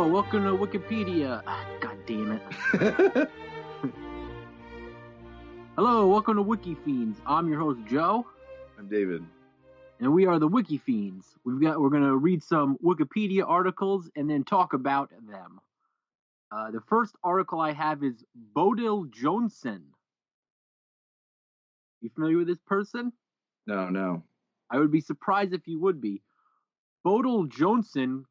welcome to Wikipedia. God damn it. Hello, welcome to Wikifiends. I'm your host, Joe. I'm David. And we are the Wikifiends. We're going to read some Wikipedia articles and then talk about them. The first article I have is Bodil Joensen. You familiar with this person? No. I would be surprised if you would be. Bodil Joensen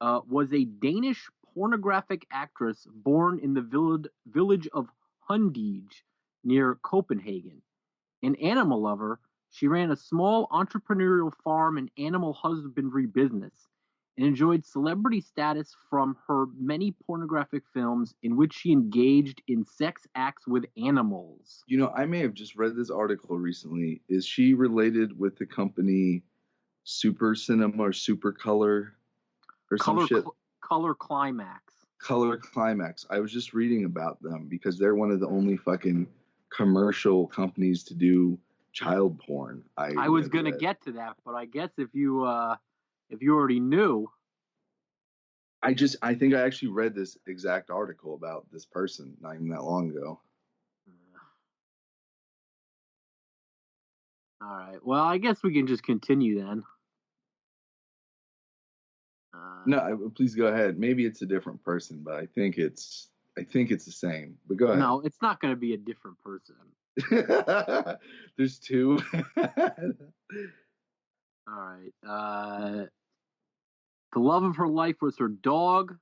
was a Danish pornographic actress born in the village of Hundege near Copenhagen. An animal lover, she ran a small entrepreneurial farm and animal husbandry business and enjoyed celebrity status from her many pornographic films in which she engaged in sex acts with animals. You know, I may have just read this article recently. Is she related with the company Super Cinema or Super Color or some shit? Color Climax. Color Climax. I was just reading about them because they're one of the only fucking commercial companies to do child porn. I was going to get to that, but I guess if you already knew. I think I actually read this exact article about this person not even that long ago. All right. Well, I guess we can just continue then. No, please go ahead. Maybe it's a different person, but I think it's the same. But go ahead. No, it's not going to be a different person. There's two. All right. The love of her life was her dog,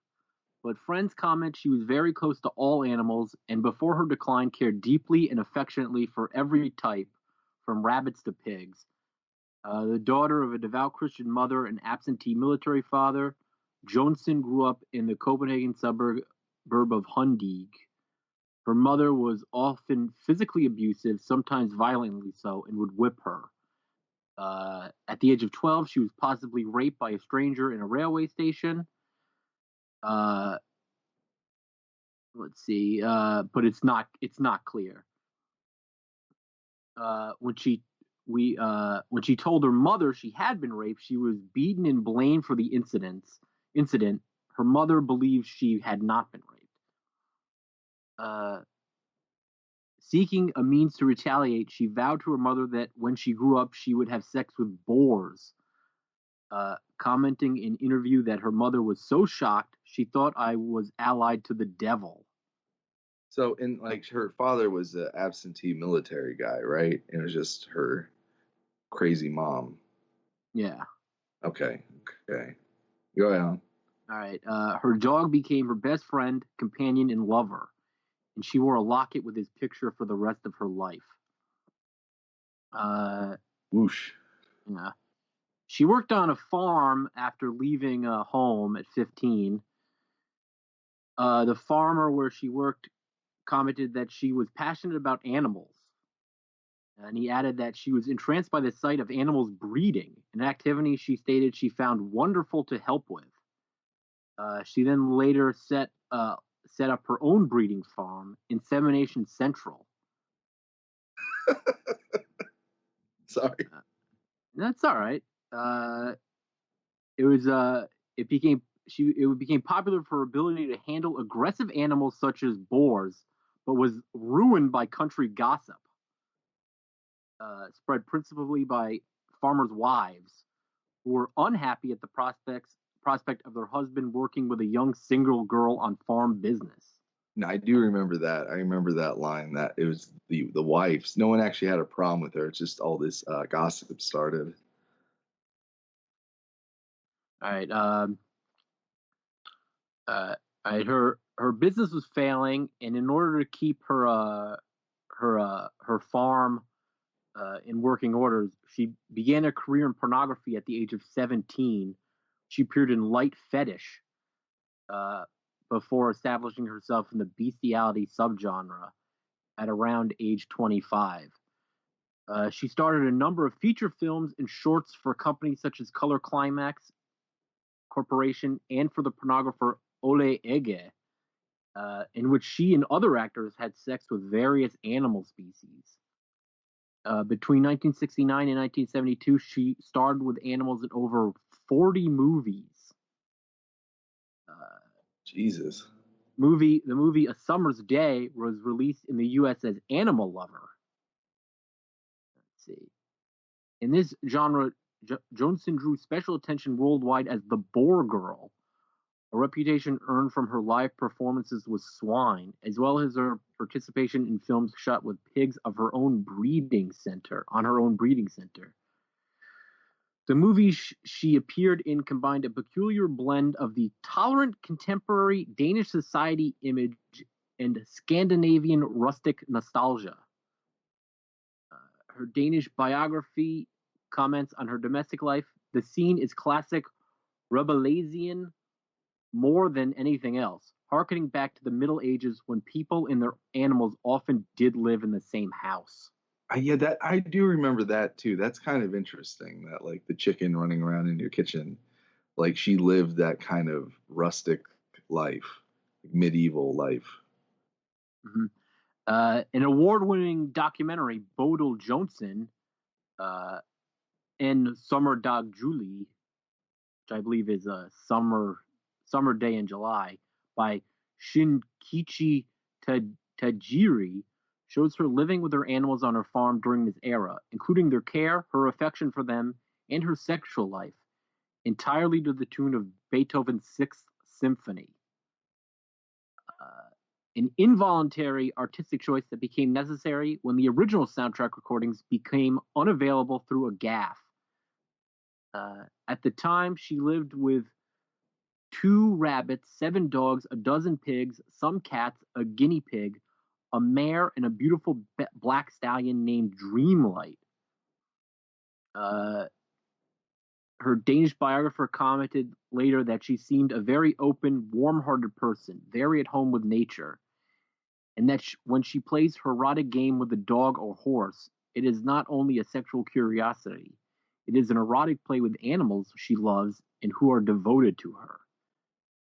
but friends comment she was very close to all animals, and before her decline cared deeply and affectionately for every type, from rabbits to pigs. The daughter of a devout Christian mother and absentee military father, Joensen grew up in the Copenhagen suburb of Hundege. Her mother was often physically abusive, sometimes violently so, and would whip her. At the age of 12, she was possibly raped by a stranger in a railway station. Let's see, but it's not clear. When she told her mother she had been raped, she was beaten and blamed for the incident. Her mother believed she had not been raped. Seeking a means to retaliate, she vowed to her mother that when she grew up, she would have sex with boars. Commenting in interview that her mother was so shocked, she thought I was allied to the devil. So, her father was an absentee military guy, right? And it was just her crazy mom. Yeah. Okay. Go ahead. All right. Her dog became her best friend, companion, and lover, and she wore a locket with his picture for the rest of her life. Whoosh. Yeah. She worked on a farm after leaving home at 15. The farmer where she worked commented that she was passionate about animals. And he added that she was entranced by the sight of animals breeding, an activity she stated she found wonderful to help with. She then later set up her own breeding farm, Insemination Central. Sorry. That's all right. It became popular for her ability to handle aggressive animals such as boars, but was ruined by country gossip. Spread principally by farmers' wives who were unhappy at the prospect of their husband working with a young single girl on farm business. No, I do remember that. I remember that line that it was the wives. No one actually had a problem with her. It's just all this gossip started. All right. Her business was failing, and in order to keep her farm in working orders, she began a career in pornography at the age of 17. She appeared in Light Fetish before establishing herself in the bestiality subgenre at around age 25. She started a number of feature films and shorts for companies such as Color Climax Corporation and for the pornographer Ole Ege, in which she and other actors had sex with various animal species. Between 1969 and 1972, she starred with animals in over 40 movies. Jesus. The movie A Summer's Day was released in the U.S. as Animal Lover. Let's see. In this genre, Joensen drew special attention worldwide as the Boar Girl, a reputation earned from her live performances with swine, as well as her participation in films shot with pigs of her own breeding center. The movies she appeared in combined a peculiar blend of the tolerant contemporary Danish society image and Scandinavian rustic nostalgia. Her Danish biography comments on her domestic life. The scene is classic Rabelaisian more than anything else, harkening back to the Middle Ages when people and their animals often did live in the same house. Yeah, that I do remember that too. That's kind of interesting that like the chicken running around in your kitchen, like she lived that kind of rustic life, medieval life. Mm-hmm. An award-winning documentary, Bodil Joensen, in Summer Dag Julie, which I believe is a summer day in July, by Shinkichi Tajiri, shows her living with her animals on her farm during this era, including their care, her affection for them, and her sexual life, entirely to the tune of Beethoven's Sixth Symphony. An involuntary artistic choice that became necessary when the original soundtrack recordings became unavailable through a gaffe. At the time, she lived with 2 rabbits, 7 dogs, a dozen pigs, some cats, a guinea pig, a mare, and a beautiful black stallion named Dreamlight. Her Danish biographer commented later that she seemed a very open, warm-hearted person, very at home with nature, and that when she plays her erotic game with a dog or horse, it is not only a sexual curiosity, it is an erotic play with animals she loves and who are devoted to her.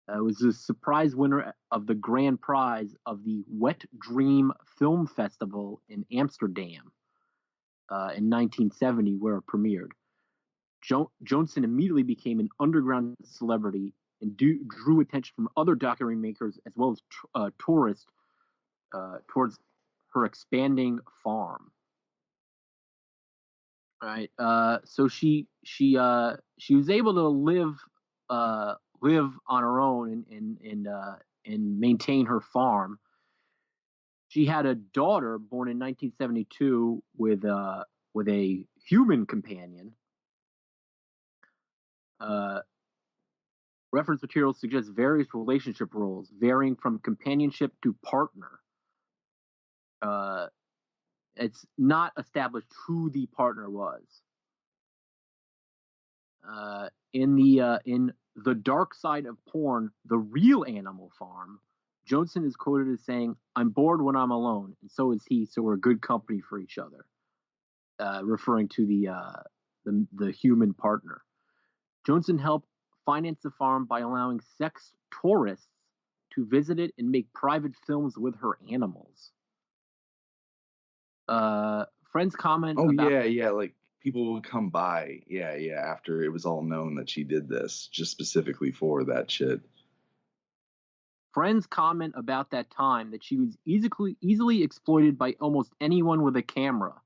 It was a surprise winner of the grand prize of the Wet Dream Film Festival in Amsterdam in 1970, where it premiered. Joensen immediately became an underground celebrity and drew attention from other documentary makers as well as tourists towards her expanding farm. All right. So she was able to live on her own and maintain her farm. She had a daughter born in 1972 with a human companion. Reference materials suggest various relationship roles, varying from companionship to partner. It's not established who the partner was. In The Dark Side of Porn, The Real Animal Farm, Joensen is quoted as saying, "I'm bored when I'm alone, and so is he, so we're good company for each other," referring to the human partner. Joensen helped finance the farm by allowing sex tourists to visit it and make private films with her animals. Friends comment yeah, like people would come by, after it was all known that she did this, just specifically for that shit. Friends comment about that time that she was easily exploited by almost anyone with a camera,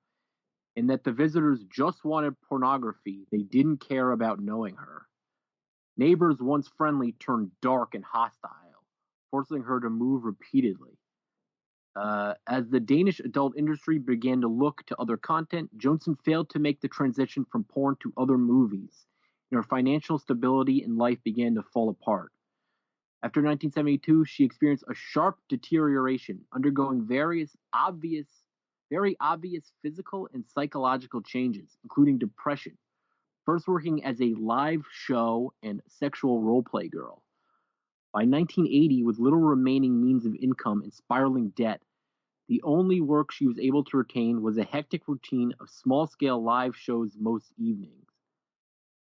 and that the visitors just wanted pornography. They didn't care about knowing her. Neighbors, once friendly, turned dark and hostile, forcing her to move repeatedly. As the Danish adult industry began to look to other content, Joensen failed to make the transition from porn to other movies, and her financial stability in life began to fall apart. After 1972, she experienced a sharp deterioration, undergoing very obvious physical and psychological changes, including depression, first working as a live show and sexual role-play girl. By 1980, with little remaining means of income and spiraling debt, the only work she was able to retain was a hectic routine of small-scale live shows most evenings.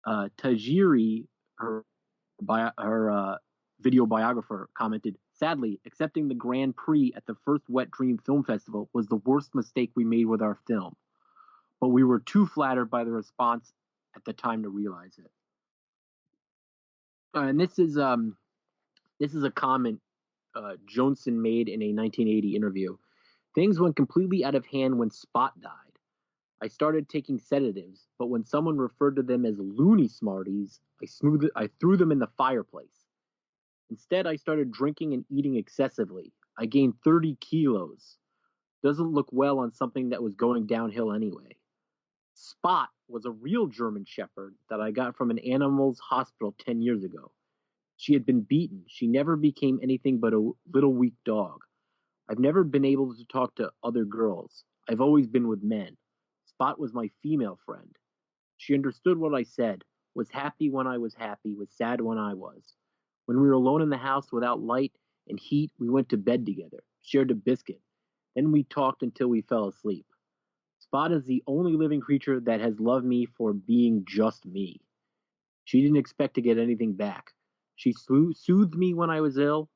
Tajiri, her video biographer, commented, "Sadly, accepting the Grand Prix at the first Wet Dream Film Festival was the worst mistake we made with our film, but we were too flattered by the response at the time to realize it." And this is This is a comment Joensen made in a 1980 interview. Things went completely out of hand when Spot died. I started taking sedatives, but when someone referred to them as loony smarties, I threw them in the fireplace. Instead, I started drinking and eating excessively. I gained 30 kilos. Doesn't look well on something that was going downhill anyway. Spot was a real German Shepherd that I got from an animal's hospital 10 years ago. She had been beaten. She never became anything but a little weak dog. I've never been able to talk to other girls. I've always been with men. Spot was my female friend. She understood what I said, was happy when I was happy, was sad when I was. When we were alone in the house without light and heat, we went to bed together, shared a biscuit. Then we talked until we fell asleep. Spot is the only living creature that has loved me for being just me. She didn't expect to get anything back. She soothed me when I was ill.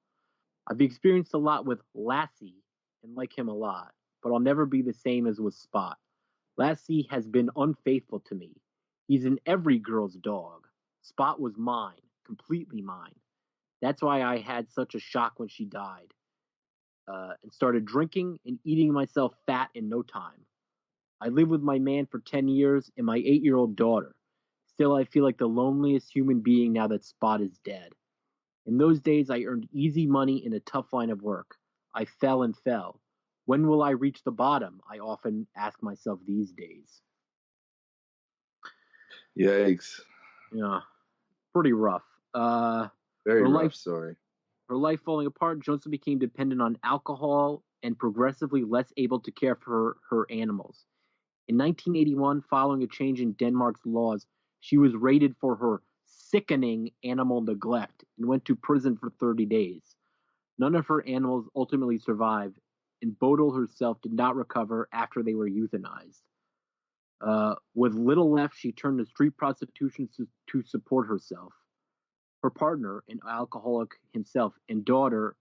I've experienced a lot with Lassie and like him a lot, but I'll never be the same as with Spot. Lassie has been unfaithful to me. He's in every girl's dog. Spot was mine, completely mine. That's why I had such a shock when she died, and started drinking and eating myself fat in no time. I lived with my man for 10 years and my 8-year-old daughter. Still, I feel like the loneliest human being now that Spot is dead. In those days, I earned easy money in a tough line of work. I fell and fell. When will I reach the bottom? I often ask myself these days. Yikes. Yeah, pretty rough. Very rough story. Her life falling apart, Joensen became dependent on alcohol and progressively less able to care for her animals. In 1981, following a change in Denmark's laws, she was raided for her sickening animal neglect and went to prison for 30 days. None of her animals ultimately survived, and Bodil herself did not recover after they were euthanized. With little left, she turned to street prostitution to support herself. Her partner, an alcoholic himself, and daughter,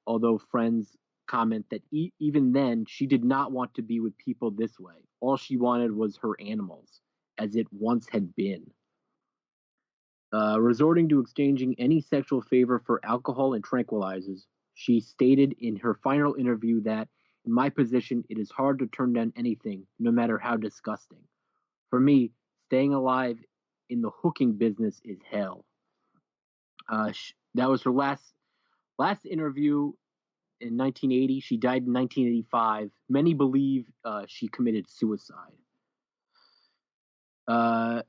although friends comment that even then she did not want to be with people this way. All she wanted was her animals, as it once had been. Resorting to exchanging any sexual favor for alcohol and tranquilizers, she stated in her final interview that, in my position, it is hard to turn down anything, no matter how disgusting. For me, staying alive in the hooking business is hell. That was her last interview in 1980. She died in 1985. Many believe she committed suicide. But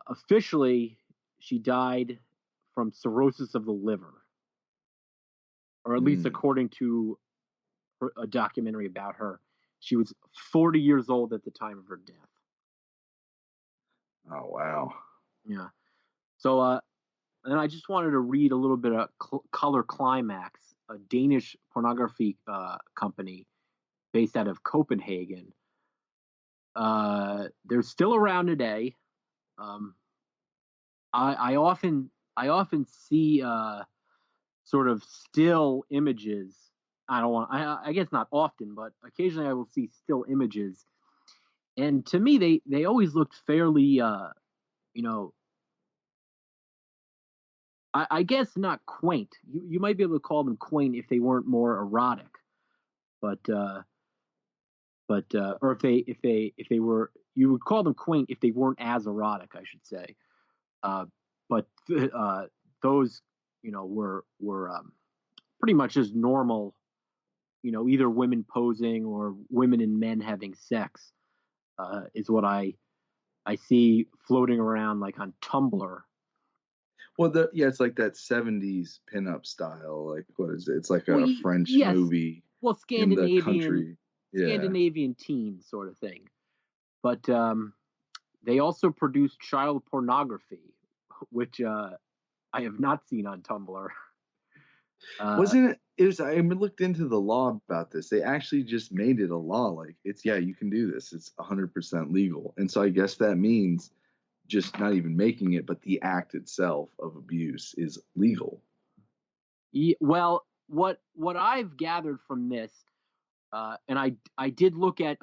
officially, she died from cirrhosis of the liver, or at least according to a documentary about her. She was 40 years old at the time of her death. Oh, wow. Yeah. So, and I just wanted to read a little bit of Color Climax, a Danish pornography company based out of Copenhagen. They're still around today. I often see sort of still images. I guess not often, but occasionally I will see still images, and to me they always looked fairly I guess not quaint. You might be able to call them quaint if they weren't more erotic, but or if they were, you would call them quaint if they weren't as erotic, I should say. But those were pretty much just normal, either women posing or women and men having sex, is what I see floating around like on Tumblr. Well, it's like that 70s pinup style. Like, what is it? It's like a French movie. Well, Scandinavian, in the country. Yeah. Scandinavian teen sort of thing. But they also produced child pornography, which I have not seen on Tumblr. Wasn't it? It was. I looked into the law about this. They actually just made it a law. Like, you can do this. It's 100% legal. And so I guess that means just not even making it, but the act itself of abuse is legal. Yeah, well, what I've gathered from this, and I did look at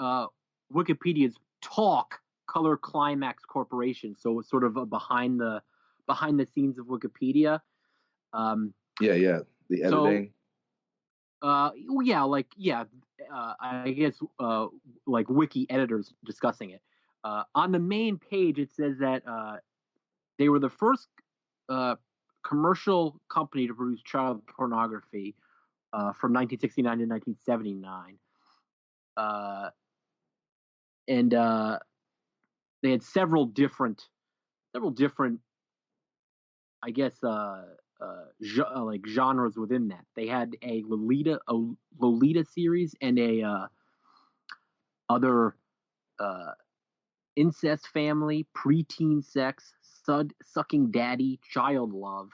Wikipedia's Talk Color Climax Corporation, so it's sort of a behind the scenes of Wikipedia. The editing. I guess like wiki editors discussing it. On the main page, it says that they were the first commercial company to produce child pornography from 1969 to 1979. And they had several different, I guess, like genres within that. They had a Lolita series and a other incest family, preteen sex, sucking daddy, child love.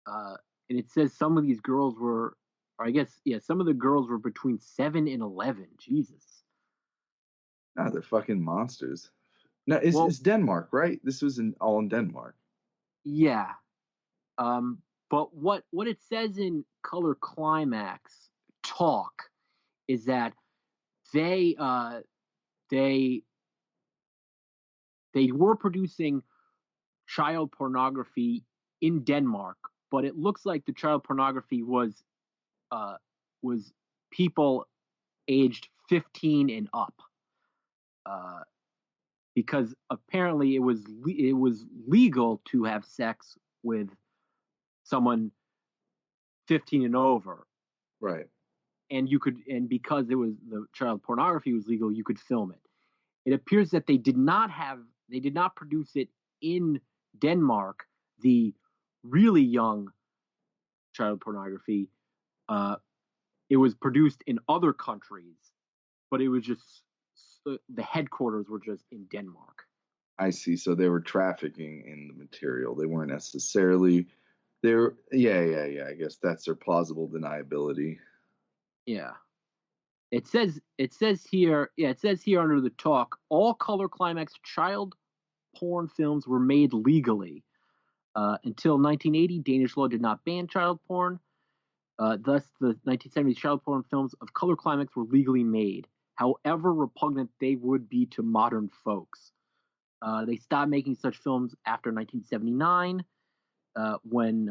And it says some of these girls were, or I guess, some of the girls were between 7 and 11. Jesus. Nah, they're fucking monsters. No, it's Denmark, right? This was all in Denmark. Yeah. But what it says in Color Climax talk is that they were producing child pornography in Denmark, but it looks like the child pornography was people aged 15 and up, because apparently it was legal to have sex with someone 15 and over, right? And because it was, the child pornography was legal, you could film it. It appears that they did not produce it in Denmark, the really young child pornography. It was produced in other countries, but it was just, the headquarters were just in Denmark. I see. So they were trafficking in the material. They weren't necessarily there. Yeah. I guess that's their plausible deniability. Yeah. It says here under the talk, all Color Climax child porn films were made legally. Until 1980, Danish law did not ban child porn. Thus, the 1970s child porn films of Color Climax were legally made, however repugnant they would be to modern folks. They stopped making such films after 1979, when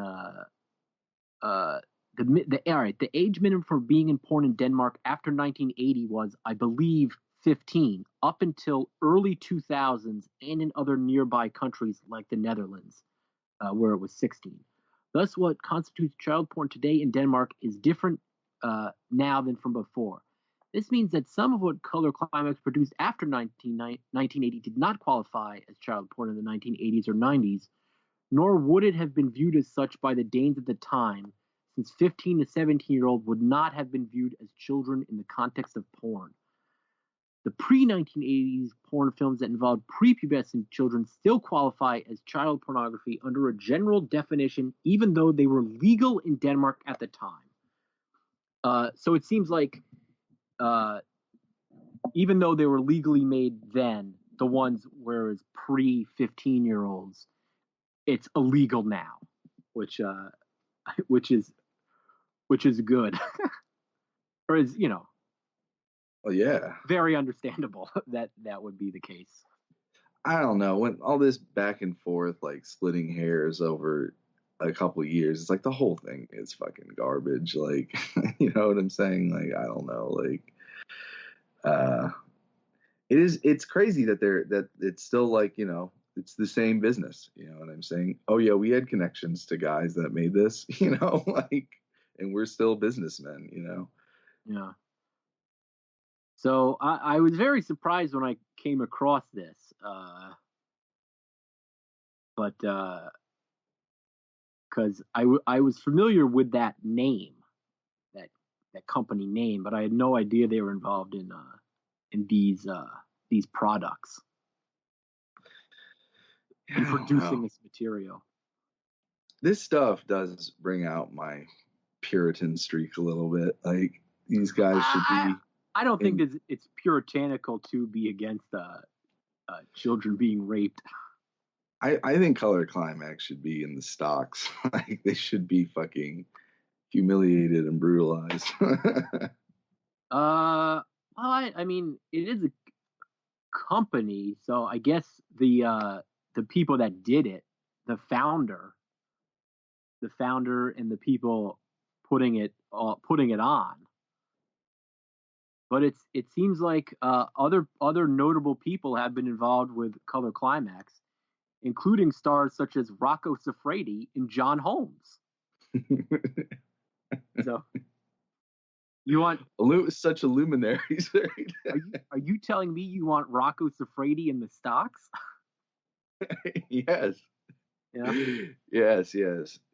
the age minimum for being in porn in Denmark after 1980 was, I believe, 15, up until early 2000s, and in other nearby countries like the Netherlands, where it was 16. Thus, what constitutes child porn today in Denmark is different now than from before. This means that some of what Color Climax produced after 1980 did not qualify as child porn in the 1980s or 90s, nor would it have been viewed as such by the Danes at the time, since 15 to 17-year-old would not have been viewed as children in the context of porn. The pre-1980s porn films that involved prepubescent children still qualify as child pornography under a general definition, even though they were legal in Denmark at the time. So it seems like, even though they were legally made then, the ones where it's pre-15-year-olds, it's illegal now, which is good, or is, well, yeah, very understandable that would be the case. I don't know, when all this back and forth, like splitting hairs over a couple of years, it's like the whole thing is fucking garbage. Like, you know what I'm saying? Like, I don't know, like, it's crazy that it's still like, it's the same business. You know what I'm saying? Oh yeah, we had connections to guys that made this, like, and we're still businessmen, Yeah. So I was very surprised when I came across this, but because I was familiar with that name, that company name, but I had no idea they were involved in these products and producing this material. This stuff does bring out my Puritan streak a little bit. Like, these guys should be. I don't think it's puritanical to be against children being raped. I think Color Climax should be in the stocks. Like, they should be fucking humiliated and brutalized. Well, I mean, it is a company, so I guess the people that did it, the the founder and the people putting it on. But it seems like other notable people have been involved with Color Climax, including stars such as Rocco Siffredi and John Holmes. So you want such a luminaries? Are you telling me you want Rocco Siffredi in the stocks? Yes. Yeah. Yes.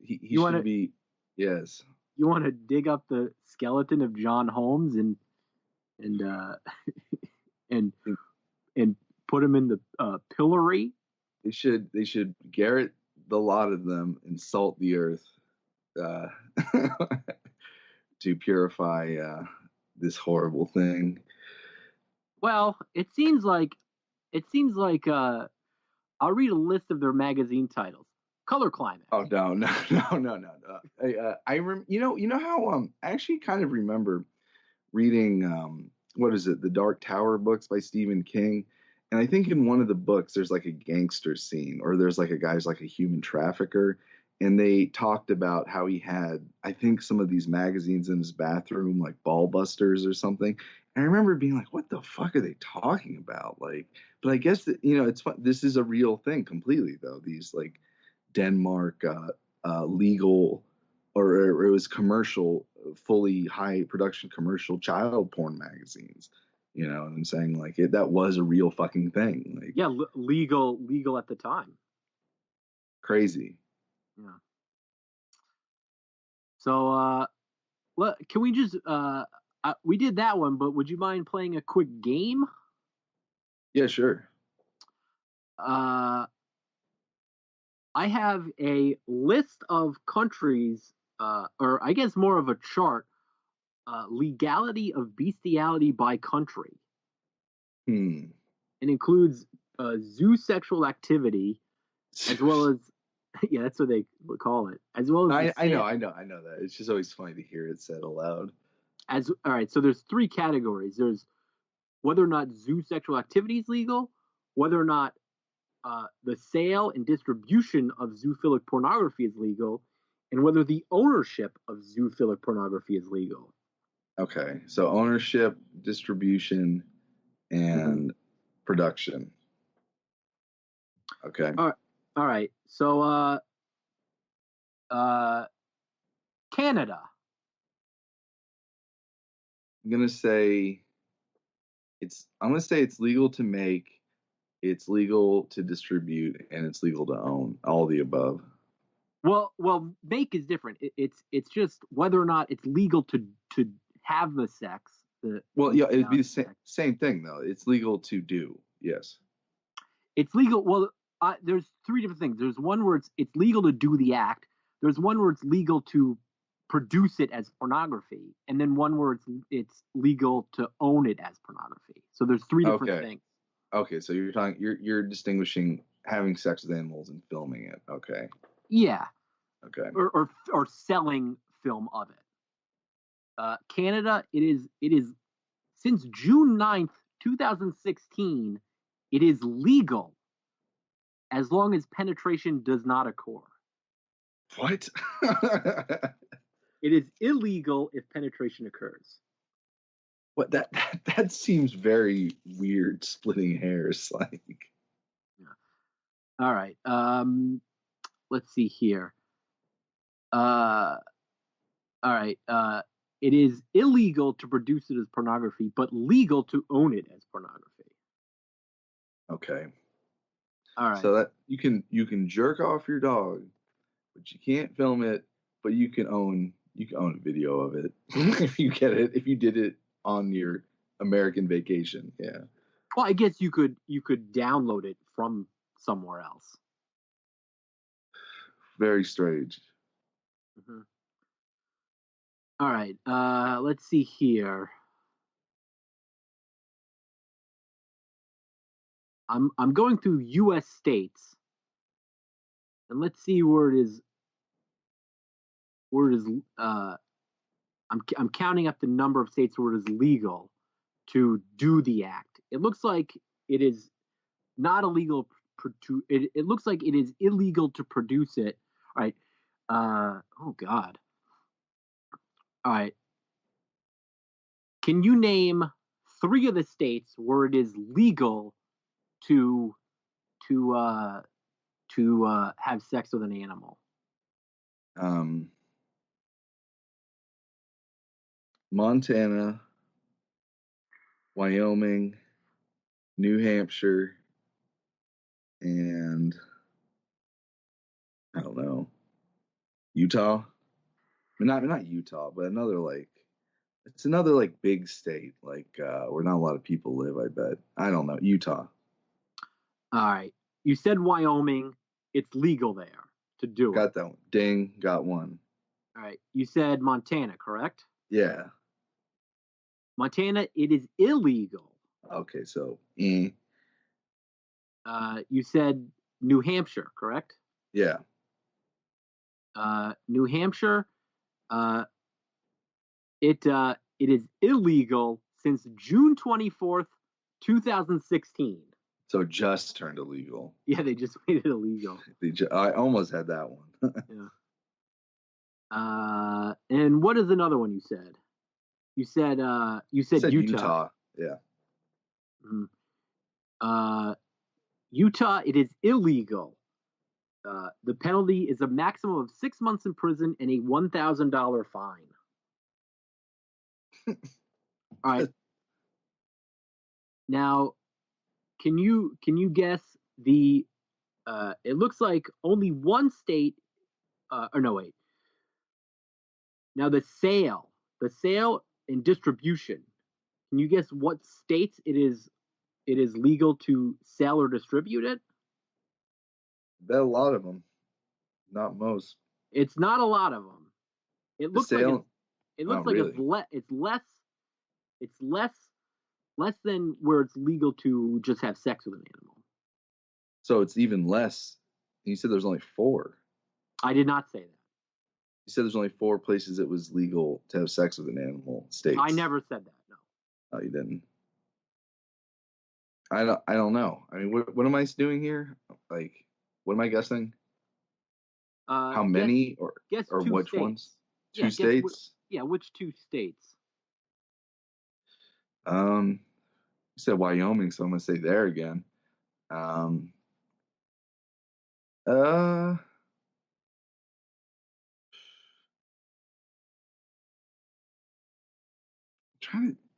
He should be. Yes. You want to dig up the skeleton of John Holmes and put him in the pillory? They should garret the lot of them and salt the earth to purify this horrible thing. Well, it seems like I'll read a list of their magazine titles. Color Climax. Oh no. You know how I actually kind of remember reading what is it, the Dark Tower books by Stephen King, and I think in one of the books there's like a gangster scene, or there's like a guy's like a human trafficker, and they talked about how he had, I think, some of these magazines in his bathroom, like Ball Busters or something. And I remember being like, what the fuck are they talking about? Like, but I guess that, it's fun. This is a real thing completely, though. These like Denmark legal, or it was commercial, fully high production commercial child porn magazines. And I'm saying, like, that was a real fucking thing. Like, yeah, legal at the time. Crazy. Yeah. So, can we just we did that one, but would you mind playing a quick game? Yeah, sure. I have a list of countries, or I guess more of a chart, legality of bestiality by country. It includes zoosexual activity, as well as, yeah, that's what they call it, as well as I know that. It's just always funny to hear it said aloud. All right, so there's three categories. There's whether or not zoosexual activity is legal, whether or not the sale and distribution of zoophilic pornography is legal, and whether the ownership of zoophilic pornography is legal. Okay, so ownership, distribution, and production. Okay. All right. So, Canada. I'm gonna say it's legal to make, it's legal to distribute, and it's legal to own. All the above. Well, make is different. It's just whether or not it's legal to have the sex. It'd be the same thing though. It's legal to do. Yes. It's legal. Well, there's three different things. There's one where it's legal to do the act. There's one where it's legal to produce it as pornography, and then one where it's legal to own it as pornography. So there's three different things. Okay, so you're distinguishing having sex with animals and filming it. Okay. Yeah. Okay. Or selling film of it. Canada, it is since June 9th, 2016, it is legal as long as penetration does not occur. What? It is illegal if penetration occurs. What that seems very weird, splitting hairs, like. Yeah. All right. Let's see here. All right. It is illegal to produce it as pornography, but legal to own it as pornography. Okay. All right. So that you can jerk off your dog, but you can't film it, but you can own a video of it if you did it on your American vacation. Yeah. Well, I guess you could download it from somewhere else. Very strange. Mm-hmm. All right. Let's see here. I'm going through U.S. states, and let's see where it is. I'm counting up the number of states where it is legal to do the act. It looks like it is not illegal. It looks like it is illegal to produce it. All right. Oh God. All right. Can you name 3 of the states where it is legal to have sex with an animal? Montana, Wyoming, New Hampshire, and I don't know, Utah. Not Utah, but it's another big state where not a lot of people live. I bet. I don't know, Utah. All right. You said Wyoming. It's legal there to do it. Got that one. Ding. Got one. All right. You said Montana, correct? Yeah. Montana, it is illegal. Okay, so. You said New Hampshire, correct? Yeah. New Hampshire, it is illegal since June 24th, 2016. So just turned illegal. Yeah, they just made it illegal. I almost had that one. Yeah. And what is another one you said? You said Utah. Yeah. Mm-hmm. Utah, it is illegal. The penalty is a maximum of 6 months in prison and a $1,000 fine. All right. Now, can you guess the? It looks like only one state. Or no, wait. Now the sale and distribution. Can you guess what states it is legal to sell or distribute it? Bet a lot of them, not most. It's not a lot of them. It looks like it's less than where it's legal to just have sex with an animal. So it's even less. You said there's only 4. I did not say that. You said there's only 4 places it was legal to have sex with an animal. States. I never said that. No. Oh, you didn't. I don't know. I mean, what am I doing here? What am I guessing? How many or which states. Ones? 2 states? Which 2 states? You said Wyoming, so I'm gonna say there again.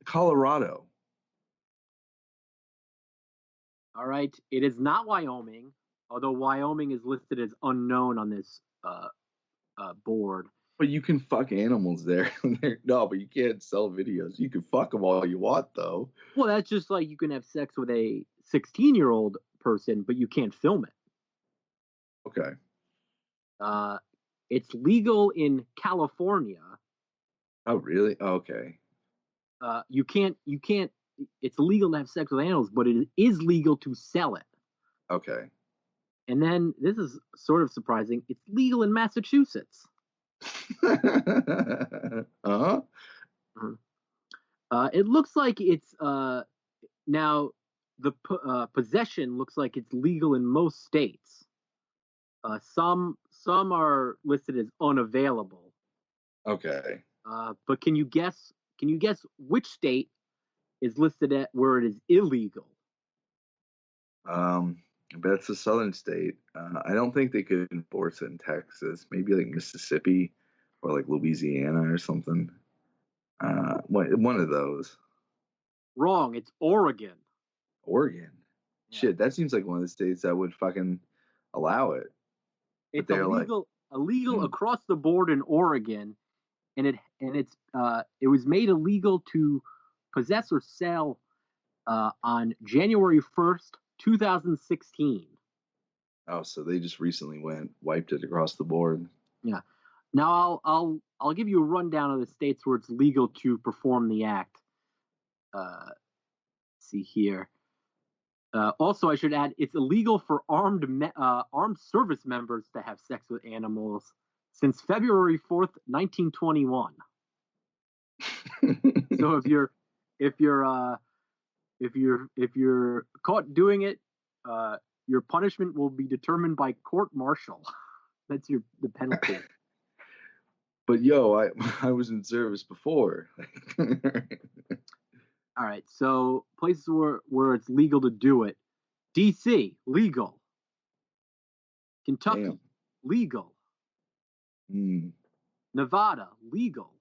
Colorado. All right, it is not Wyoming, although Wyoming is listed as unknown on this board. But you can fuck animals there. No, but you can't sell videos. You can fuck them all you want, though. Well, that's just like you can have sex with a 16-year-old person, but you can't film it. Okay. It's legal in California. Oh, really? Oh, okay. You can't. It's illegal to have sex with animals, but it is legal to sell it. Okay. And then this is sort of surprising. It's legal in Massachusetts. Uh-huh. It looks like it's now the possession looks like it's legal in most states. Some are listed as unavailable. Okay. But can you guess which state is listed at where it is illegal? I bet it's a southern state. I don't think they could enforce it in Texas. Maybe like Mississippi or like Louisiana or something. One of those. Wrong. It's Oregon. Oregon. Yeah. Shit, that seems like one of the states that would fucking allow it. It's illegal across the board in Oregon, and it was made illegal to possess or sell on January 1st, 2016. Oh, so they just recently wiped it across the board. Yeah. Now I'll give you a rundown of the states where it's legal to perform the act. See here. Also, I should add, it's illegal for armed service members to have sex with animals since February 4th, 1921. So if you're caught doing it, your punishment will be determined by court martial. That's the penalty. But yo, I was in service before. All right, so places where it's legal to do it. D.C., legal. Kentucky, Damn. legal. Nevada, legal.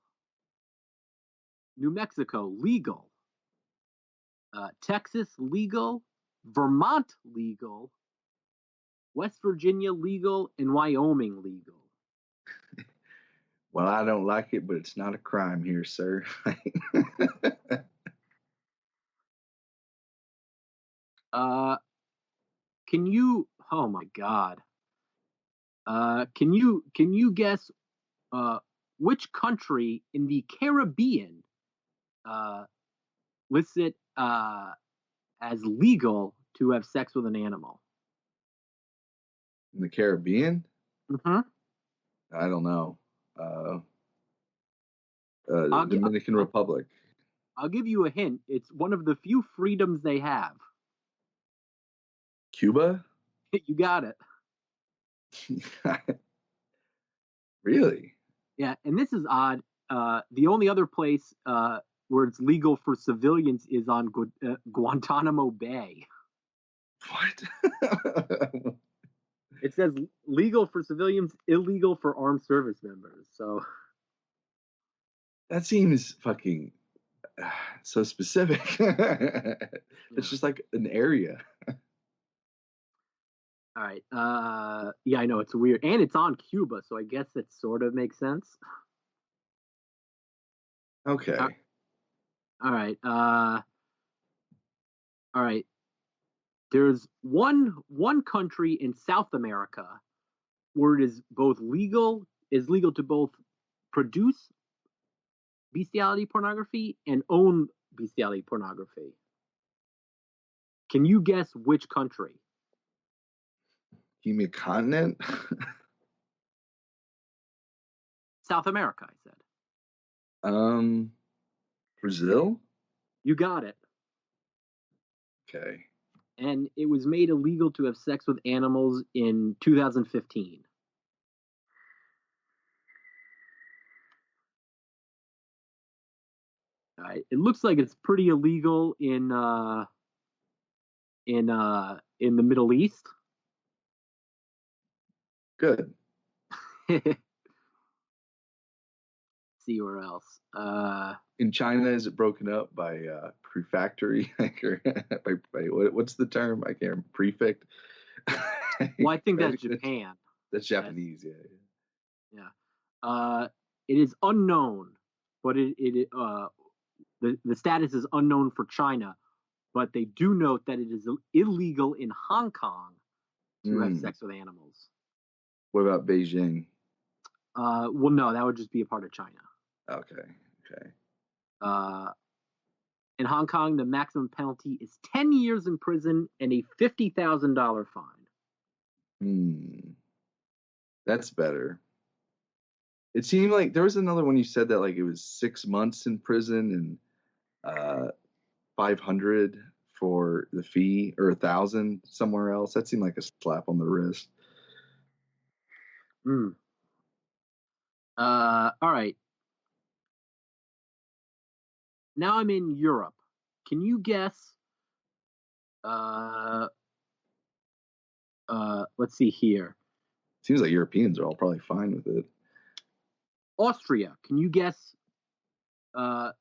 New Mexico, legal. Texas, legal. Vermont, legal. West Virginia, legal. And Wyoming, legal. Well, I don't like it, but it's not a crime here, sir. Can you? Oh my God. Can you guess which country in the Caribbean lists it as legal to have sex with an animal? In the Caribbean? Mm-hmm. I don't know. Dominican Republic. I'll give you a hint. It's one of the few freedoms they have. Cuba? You got it. Really? Yeah, and this is odd. The only other place where it's legal for civilians is on Guantanamo Bay. What? It says legal for civilians, illegal for armed service members. So that seems fucking so specific. It's just like an area. All right. Yeah, I know it's weird, and it's on Cuba, so I guess it sort of makes sense. Okay. All right. All right. There's one country in South America where it is legal to both produce bestiality pornography and own bestiality pornography. Can you guess which country? Give me a continent? South America, I said. Brazil? You got it. Okay. And it was made illegal to have sex with animals in 2015. All right. It looks like it's pretty illegal in the Middle East. Good. See where else. In China, is it broken up by prefectory? by what's the term? I can't remember. Prefect. Well, I think that's Japan. That's Japanese, yeah. It is unknown, but the status is unknown for China. But they do note that it is illegal in Hong Kong to have sex with animals. What about Beijing? Well, no, that would just be a part of China. Okay. In Hong Kong, the maximum penalty is 10 years in prison and a $50,000 fine. That's better. It seemed like there was another one you said that like it was 6 months in prison and $500 for the fee, or $1,000 somewhere else. That seemed like a slap on the wrist. All right. Now I'm in Europe. Can you guess? Let's see here. Seems like Europeans are all probably fine with it. Austria. Can you guess the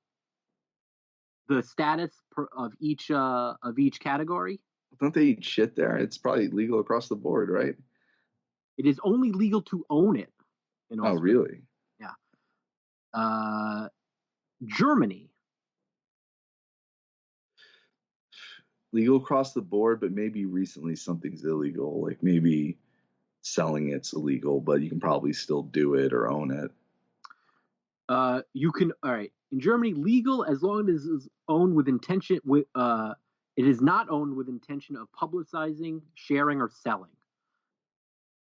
status of each category? Don't they eat shit there? It's probably legal across the board, right? It is only legal to own it in Austria. Oh, really? Yeah. Germany. Legal across the board, but maybe recently something's illegal. Like maybe selling it's illegal, but you can probably still do it or own it. You can. All right. In Germany, legal as long as it is owned with intention. It is not owned with intention of publicizing, sharing, or selling.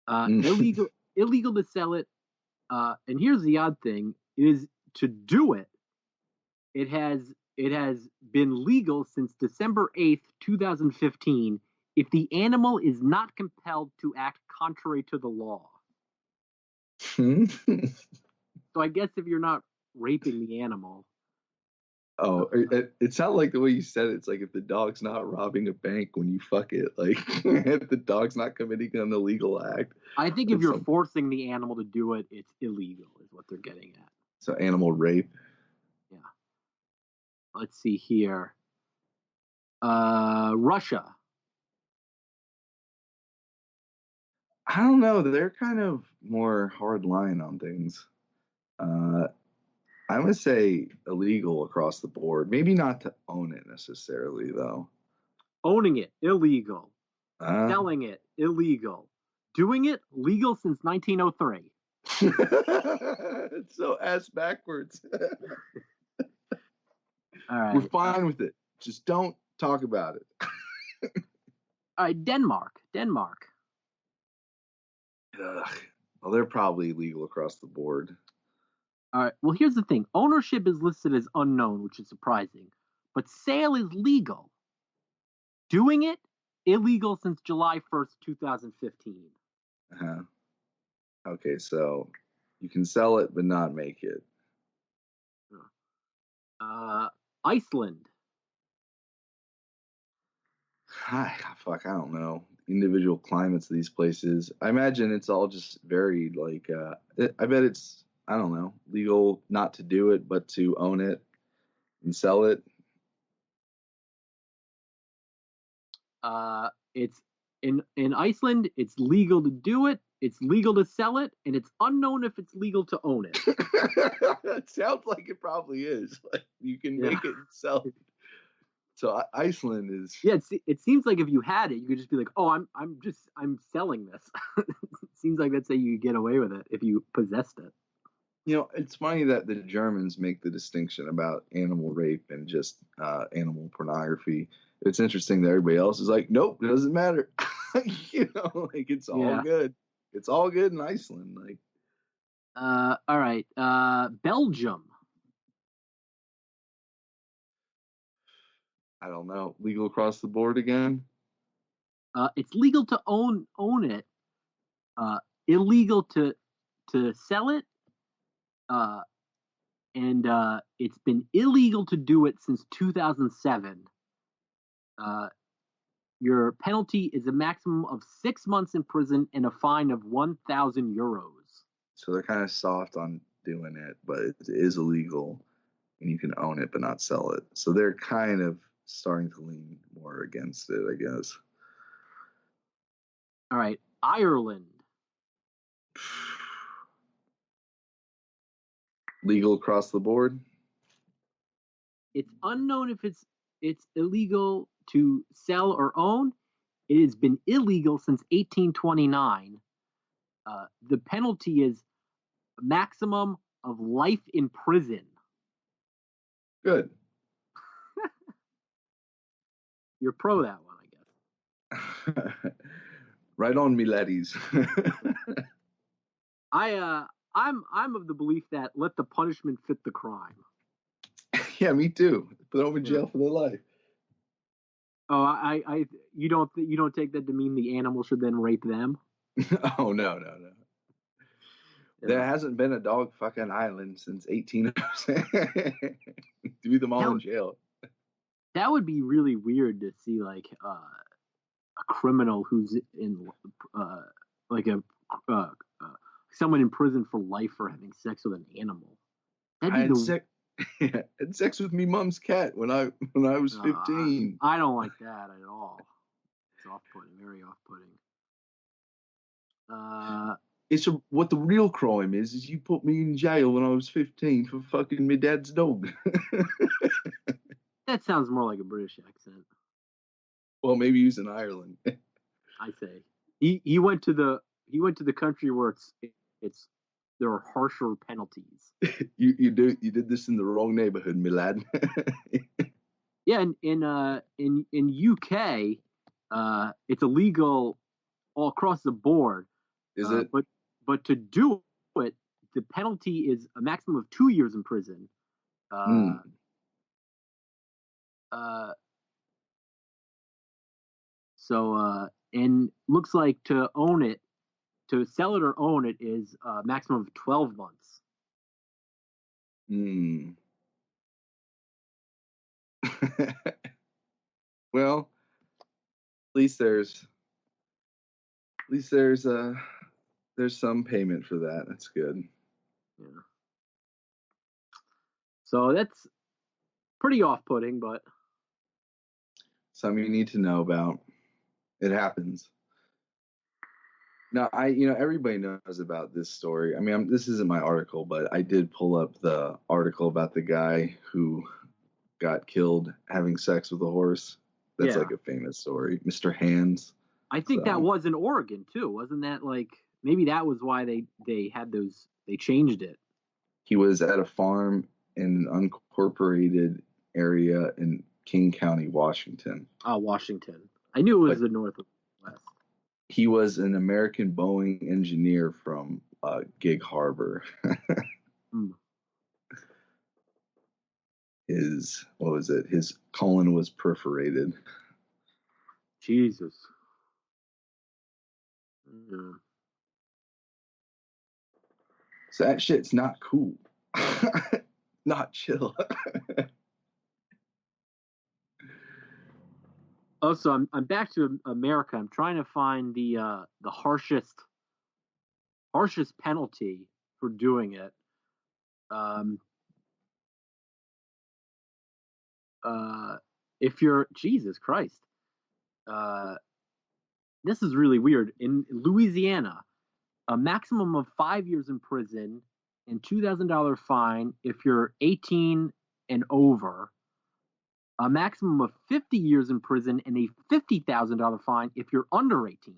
Illegal to sell it. And here's the odd thing: is to do it. It has been legal since December 8th, 2015, if the animal is not compelled to act contrary to the law. So I guess if you're not raping the animal. Oh, it sounded like the way you said it. It's like if the dog's not robbing a bank when you fuck it, like if the dog's not committing an illegal act. I think if you're forcing the animal to do it, it's illegal, is what they're getting at. So animal rape. Yeah. Let's see here. Russia. I don't know. They're kind of more hard line on things. I would say illegal across the board. Maybe not to own it necessarily, though. Owning it, illegal. Selling it, illegal. Doing it, legal since 1903. It's so ass backwards. All right. We're fine with it. Just don't talk about it. All right, Denmark. Ugh. Well, they're probably legal across the board. All right. Well, here's the thing. Ownership is listed as unknown, which is surprising. But sale is legal. Doing it, illegal since July 1st, 2015. Uh-huh. Okay, so you can sell it but not make it. Iceland. Fuck, I don't know. Individual climates of these places. I imagine it's all just varied. Like, I bet it's, I don't know, legal not to do it, but to own it and sell it. It's in Iceland. It's legal to do it. It's legal to sell it, and it's unknown if it's legal to own it. It sounds like it probably is. Like you can make it and sell it. So Iceland is. Yeah, it seems like if you had it, you could just be like, "Oh, I'm selling this." It seems like that's how you get away with it if you possessed it. You know, it's funny that the Germans make the distinction about animal rape and just animal pornography. It's interesting that everybody else is like, nope, it doesn't matter. You know, like it's all good. It's all good in Iceland. Like, all right, Belgium. I don't know, legal across the board again. It's legal to own it. Illegal to sell it. And it's been illegal to do it since 2007. Your penalty is a maximum of 6 months in prison and a fine of 1,000 euros. So they're kind of soft on doing it, but it is illegal, and you can own it but not sell it. So they're kind of starting to lean more against it, I guess. All right, Ireland. Legal across the board? It's unknown if it's illegal to sell or own. It has been illegal since 1829. The penalty is a maximum of life in prison. Good. You're pro that one, I guess. Right on, me laddies. I'm of the belief that let the punishment fit the crime. Yeah, me too. Put them in jail for their life. Oh, you don't take that to mean the animal should then rape them? Oh no. Yeah. There hasn't been a dog fucking island since 1800. Do them all in jail. That would be really weird to see, like a criminal who's in like someone in prison for life for having sex with an animal. I had sex with me mom's cat when I was 15. I don't like that at all. It's off-putting, very off-putting. It's what the real crime is you put me in jail when I was 15 for fucking my dad's dog. That sounds more like a British accent. Well, maybe he's in Ireland. I say he went to the country where it's there are harsher penalties. You did this in the wrong neighborhood, my lad. Yeah, in UK, it's illegal all across the board. Is it? But to do it, the penalty is a maximum of 2 years in prison. So and looks like to sell it or own it is a maximum of 12 months. Hmm. Well, at least there's some payment for that. That's good. Yeah. So that's pretty off-putting, but Something you need to know about. It happens. Now, everybody knows about this story. I mean, this isn't my article, but I did pull up the article about the guy who got killed having sex with a horse. That's yeah. like a famous story. Mr. Hands. I think that was in Oregon too. Wasn't that like, maybe that was why they had those, they changed it. He was at a farm in an unincorporated area in King County, Washington. Oh, Washington. I knew it was the Northwest. He was an American Boeing engineer from Gig Harbor. His colon was perforated. Jesus. Yeah. So that shit's not cool. Not chill. Also, I'm back to America. I'm trying to find the harshest penalty for doing it. If you're, Jesus Christ, this is really weird. In Louisiana, a maximum of 5 years in prison and $2,000 fine if you're 18 and over. A maximum of 50 years in prison and a $50,000 fine if you're under 18.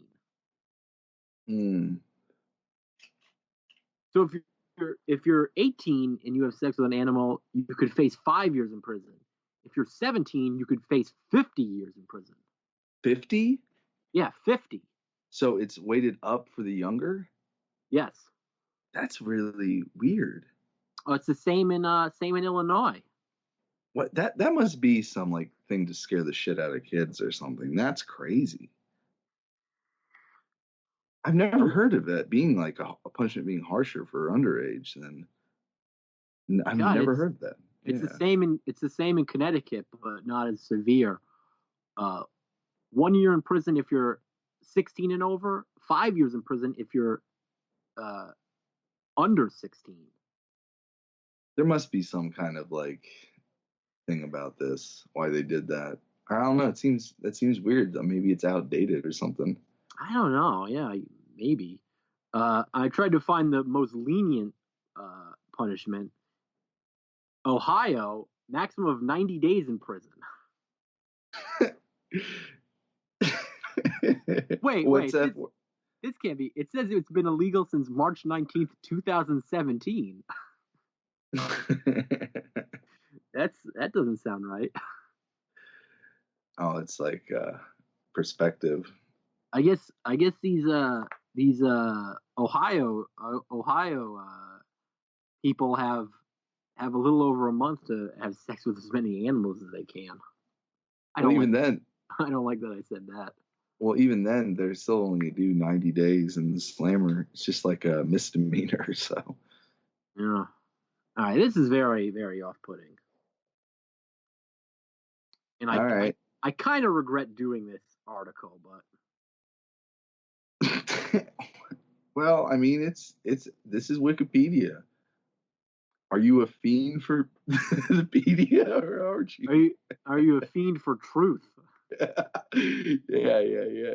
So if you're 18 and you have sex with an animal, you could face 5 years in prison. If you're 17, you could face 50 years in prison. 50? Yeah, 50. So it's weighted up for the younger? Yes. That's really weird. Oh, it's the same in Illinois. What that must be some like thing to scare the shit out of kids or something. That's crazy. I've never heard of it being like a punishment being harsher for underage than. I've never heard that. It's the same in Connecticut, but not as severe. 1 year in prison if you're 16 and over. 5 years in prison if you're under 16. There must be some kind of like thing about this, why they did that. I don't know. That seems weird. Maybe it's outdated or something. I don't know. Yeah, maybe. I tried to find the most lenient punishment. Ohio, maximum of 90 days in prison. Wait. This can't be. It says it's been illegal since March 19th, 2017. That doesn't sound right. Oh, it's like perspective. I guess these Ohio people have a little over a month to have sex with as many animals as they can. I don't like that I said that. Well, even then, they're still only do 90 days, and the slammer, it's just like a misdemeanor. So, yeah. All right, this is very, very off-putting. And I kind of regret doing this article, but well, I mean, this is Wikipedia. Are you a fiend for the pedia, or aren't you? Are you a fiend for truth? Yeah.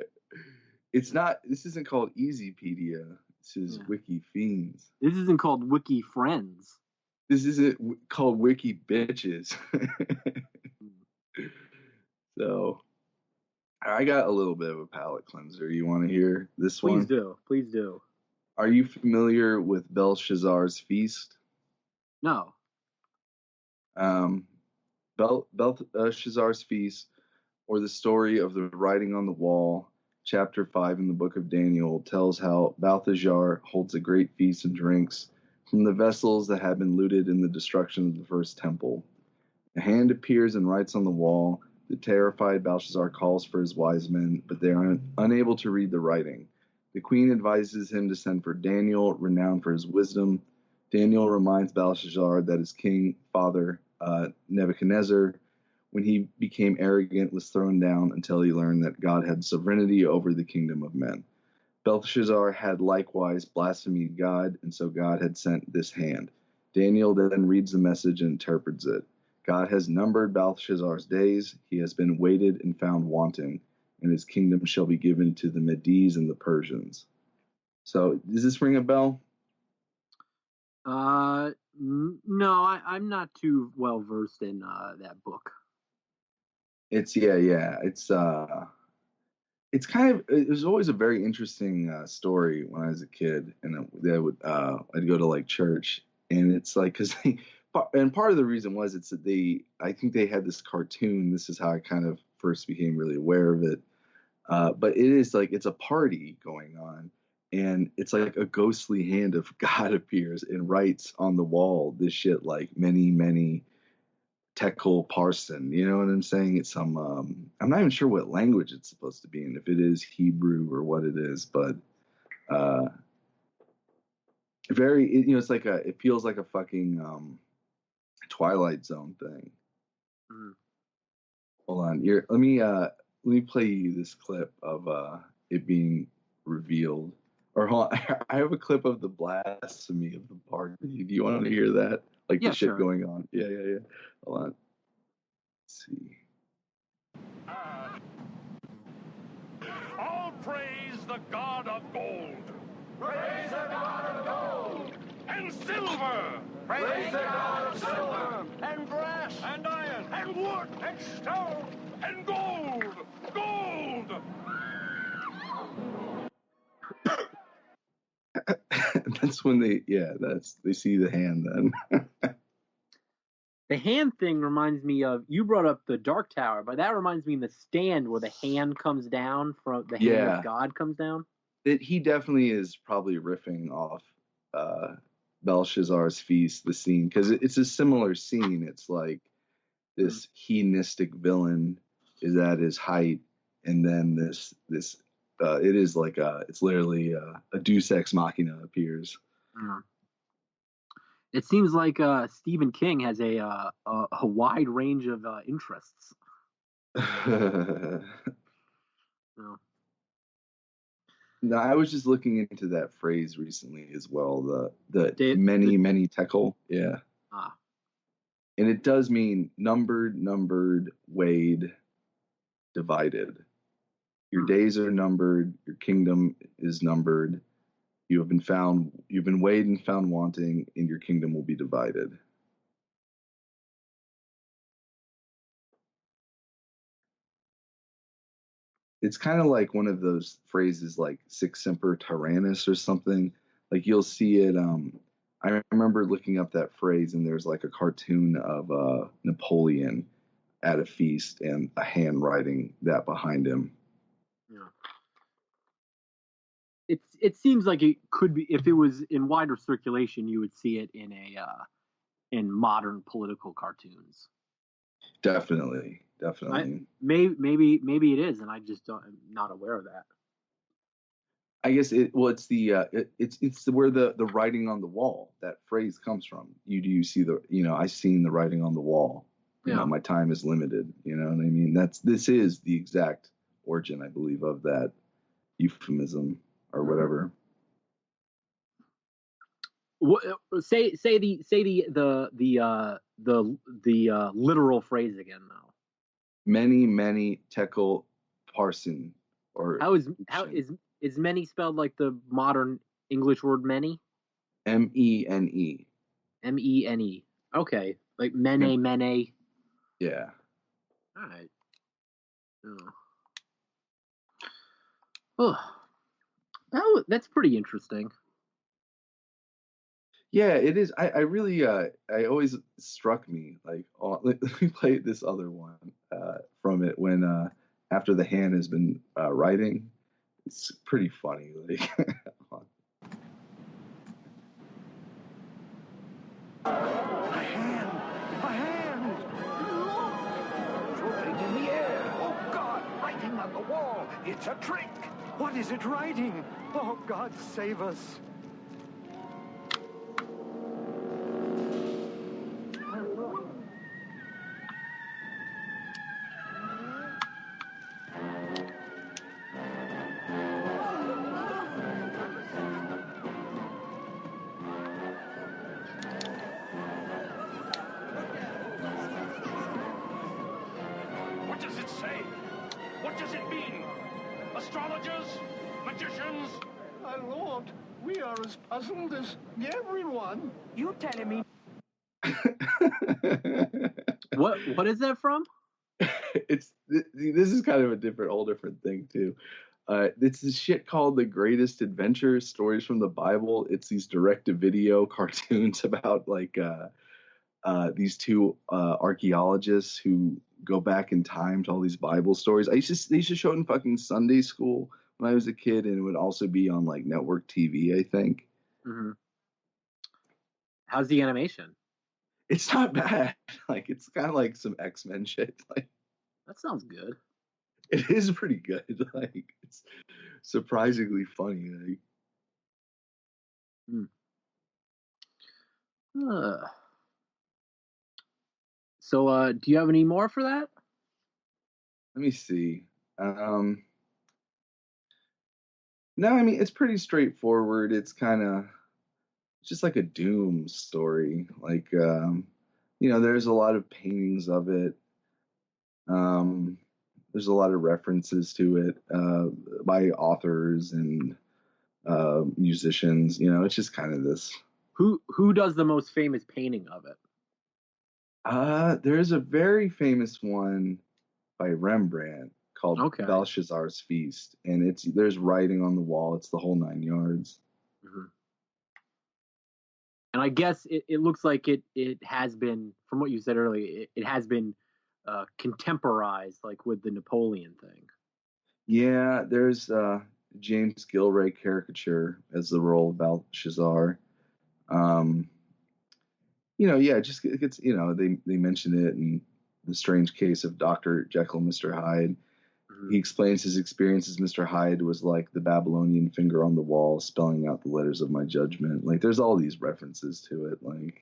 It's not. This isn't called Easypedia. This is Wikifiends. This isn't called Wikifriends. This isn't called Wiki Bitches. So, I got a little bit of a palate cleanser. You want to hear this one? Please do. Are you familiar with Belshazzar's feast? No. Belshazzar's feast, or the story of the writing on the wall, chapter 5 in the book of Daniel, tells how Belshazzar holds a great feast and drinks from the vessels that had been looted in the destruction of the first temple. A hand appears and writes on the wall. The terrified Belshazzar calls for his wise men, but they are unable to read the writing. The queen advises him to send for Daniel, renowned for his wisdom, Daniel reminds Belshazzar that his king father, Nebuchadnezzar, when he became arrogant, was thrown down until he learned that God had sovereignty over the kingdom of men. Belshazzar had likewise blasphemed God, and so God had sent this hand. Daniel then reads the message and interprets it. God has numbered Belshazzar's days. He has been weighted and found wanting, and his kingdom shall be given to the Medes and the Persians. So, does this ring a bell? No, I'm not too well versed in that book. It's it was always a very interesting story when I was a kid, and I'd go to like church, and it's like and part of the reason was I think they had this cartoon. This is how I kind of first became really aware of it. But it is like it's a party going on, and it's like a ghostly hand of God appears and writes on the wall this shit like many Tekel Parson, you know what I'm saying? It's some I'm not even sure what language it's supposed to be in, if it is Hebrew or what it is, but it's like it feels like a fucking Twilight Zone thing. Mm-hmm. Hold on, let me play you this clip of it being revealed. Or hold on, I have a clip of the blasphemy of the party. Do you want to hear that? Like the shit going on? Yeah. Hold on. Let's see. All praise the God of gold. Praise the God of gold. And silver. Praise the God of silver. And brass. And iron. And wood. And stone. And gold. Gold. That's when they see the hand then. The hand thing reminds me of, you brought up the Dark Tower, but that reminds me of the Stand where the hand comes down, from the hand of God comes down. He definitely is probably riffing off Belshazzar's feast, the scene, because it's a similar scene. It's like this hedonistic villain is at his height, and then this it is like it's literally a Deus Ex Machina appears. Mm. It seems like Stephen King has a wide range of interests. No, I was just looking into that phrase recently as well. The many Tekel, yeah. Ah. And it does mean numbered, weighed, divided. Your days are numbered. Your kingdom is numbered. You've been weighed and found wanting, and your kingdom will be divided. It's kind of like one of those phrases like Sic Semper Tyrannis or something. Like you'll see it. I remember looking up that phrase, and there's like a cartoon of Napoleon at a feast and a hand writing that behind him. Yeah. It seems like it could be, if it was in wider circulation, you would see it in modern political cartoons. Definitely. Maybe it is, and I'm not aware of that. I guess it's where the writing on the wall, that phrase comes from. You see I seen the writing on the wall. You know, my time is limited. You know what I mean? This is the exact origin, I believe, of that euphemism or whatever. Say the literal phrase again, though. Many Tekel Parson. Or how is many spelled like the modern English word many? Mene. Mene. Okay, like mene. Yeah. All right. Oh, that's pretty interesting. Yeah, it is. I really I always struck me like, let me play this other one from it when after the hand has been writing. It's pretty funny. Like, a hand! Look! Floating in the air! Oh God! Writing on the wall! It's a trick! What is it writing? Oh God, save us! What does it mean? Astrologers? Magicians? My lord, we are as puzzled as everyone. You telling me? What is that from? This is kind of a whole different thing too. It's this shit called The Greatest Adventure: Stories from the Bible. It's these direct-to-video cartoons about like these two archaeologists who go back in time to all these Bible stories. They used to show it in fucking Sunday school when I was a kid, and it would also be on like network TV, I think. Mm-hmm. How's the animation? It's not bad. Like, it's kind of like some X-Men shit. Like, that sounds good. It is pretty good. Like, it's surprisingly funny. Like. So, do you have any more for that? Let me see. No, I mean, it's pretty straightforward. It's just like a doom story. Like, there's a lot of paintings of it. There's a lot of references to it by authors and musicians. It's just kind of this. Who does the most famous painting of it? There's a very famous one by Rembrandt called Belshazzar's Feast, and there's writing on the wall. It's the whole 9 yards. Mm-hmm. And I guess it looks like it has been, from what you said earlier, it has been contemporized, like with the Napoleon thing. Yeah, there's James Gilray caricature as the role of Belshazzar. Just it's they mention it in The Strange Case of Dr. Jekyll and Mr. Hyde. Mm-hmm. He explains his experience as Mr. Hyde was like the Babylonian finger on the wall, spelling out the letters of my judgment. Like, there's all these references to it. Like,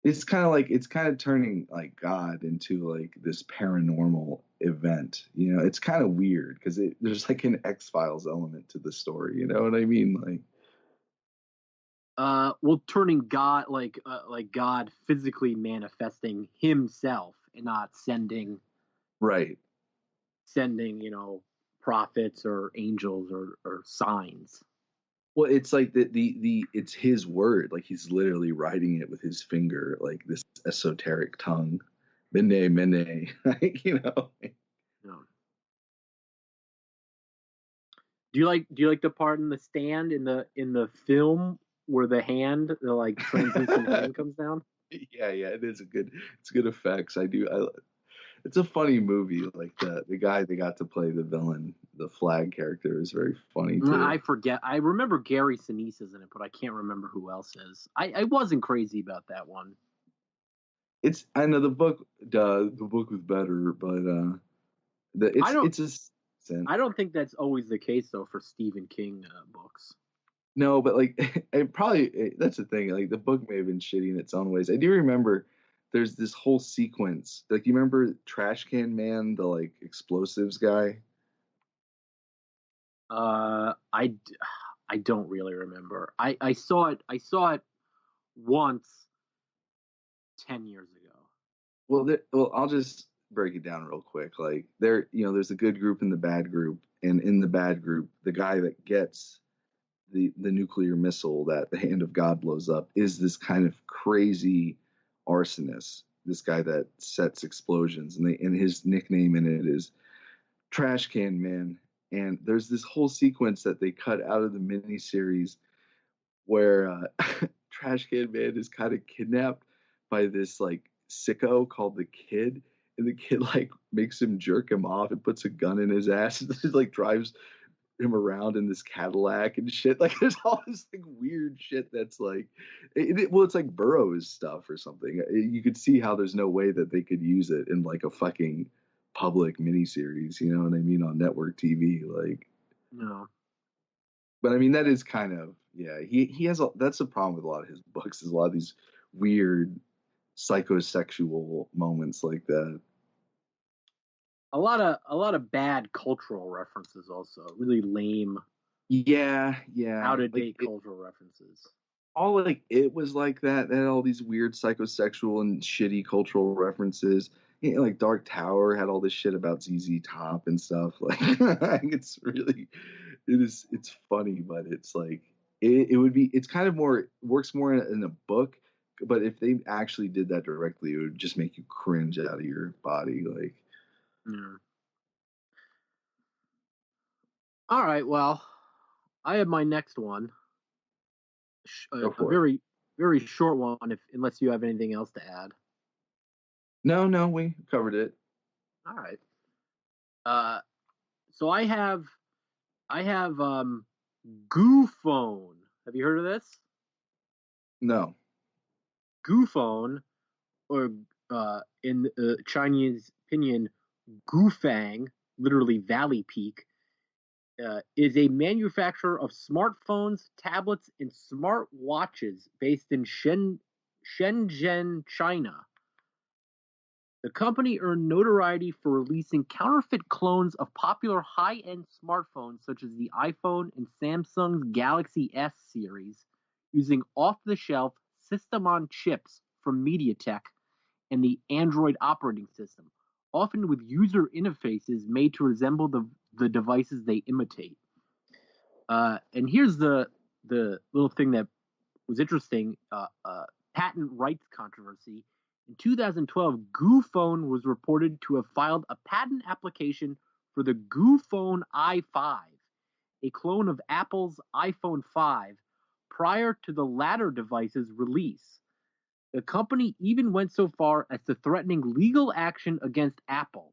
it's kind of turning like God into like this paranormal event. It's kind of weird because there's like an X-Files element to the story. You know what I mean? Like. Turning God like God physically manifesting himself and not sending prophets or angels or signs. Well, it's like it's his word, like he's literally writing it with his finger, like this esoteric tongue, mene, like, No. Do you like the part in The Stand in the film where the like translucent hand comes down? Yeah, it's good effects. I do. It's a funny movie. Like the guy they got to play the villain, the Flag character, is very funny too. I forget. I remember Gary Sinise is in it, but I can't remember who else is. I wasn't crazy about that one. I know the book was better, but I don't think that's always the case though for Stephen King books. No, but like that's the thing. Like, the book may have been shitty in its own ways. I do remember there's this whole sequence. Like, you remember Trash Can Man, the like explosives guy? I don't really remember. I saw it once 10 years ago. Well, I'll just break it down real quick. Like, there's a good group and the bad group, and in the bad group, the guy that gets the nuclear missile that the hand of God blows up is this kind of crazy arsonist, this guy that sets explosions, and his nickname in it is Trash Can Man. And there's this whole sequence that they cut out of the miniseries where Trash Can Man is kind of kidnapped by this like sicko called the Kid, and the Kid like makes him jerk him off and puts a gun in his ass and just like drives him around in this Cadillac and shit. Like, there's all this like weird shit that's like it's like Burroughs stuff or something. You could see how there's no way that they could use it in like a fucking public miniseries, you know what I mean, on network TV. Like, no. But I mean, that is kind of, he has that's the problem with a lot of his books, is a lot of these weird psychosexual moments like that. A lot of bad cultural references also. Really lame. Yeah. Out of date cultural references. all like it was like that. They had all these weird psychosexual and shitty cultural references. You know, like Dark Tower had all this shit about ZZ Top and stuff. Like it's really, it's funny, but it's like it would be. It's kind of more works more in a book. But if they actually did that directly, it would just make you cringe out of your body. Like, Yeah. All right. Well, I have my next one. go A for it. very, very short one, unless you have anything else to add. No, we covered it. All right. So I have Goophone. Have you heard of this? No. Goophone, or in Chinese pinyin, Gufang, literally Valley Peak, is a manufacturer of smartphones, tablets, and smart watches based in Shenzhen, China. The company earned notoriety for releasing counterfeit clones of popular high-end smartphones such as the iPhone and Samsung's Galaxy S series, using off-the-shelf system-on-chips from MediaTek and the Android operating system, often with user interfaces made to resemble the devices they imitate. And here's the little thing that was interesting, patent rights controversy. In 2012, Goophone was reported to have filed a patent application for the Goophone i5, a clone of Apple's iPhone 5, prior to the latter device's release. The company even went so far as to threatening legal action against Apple.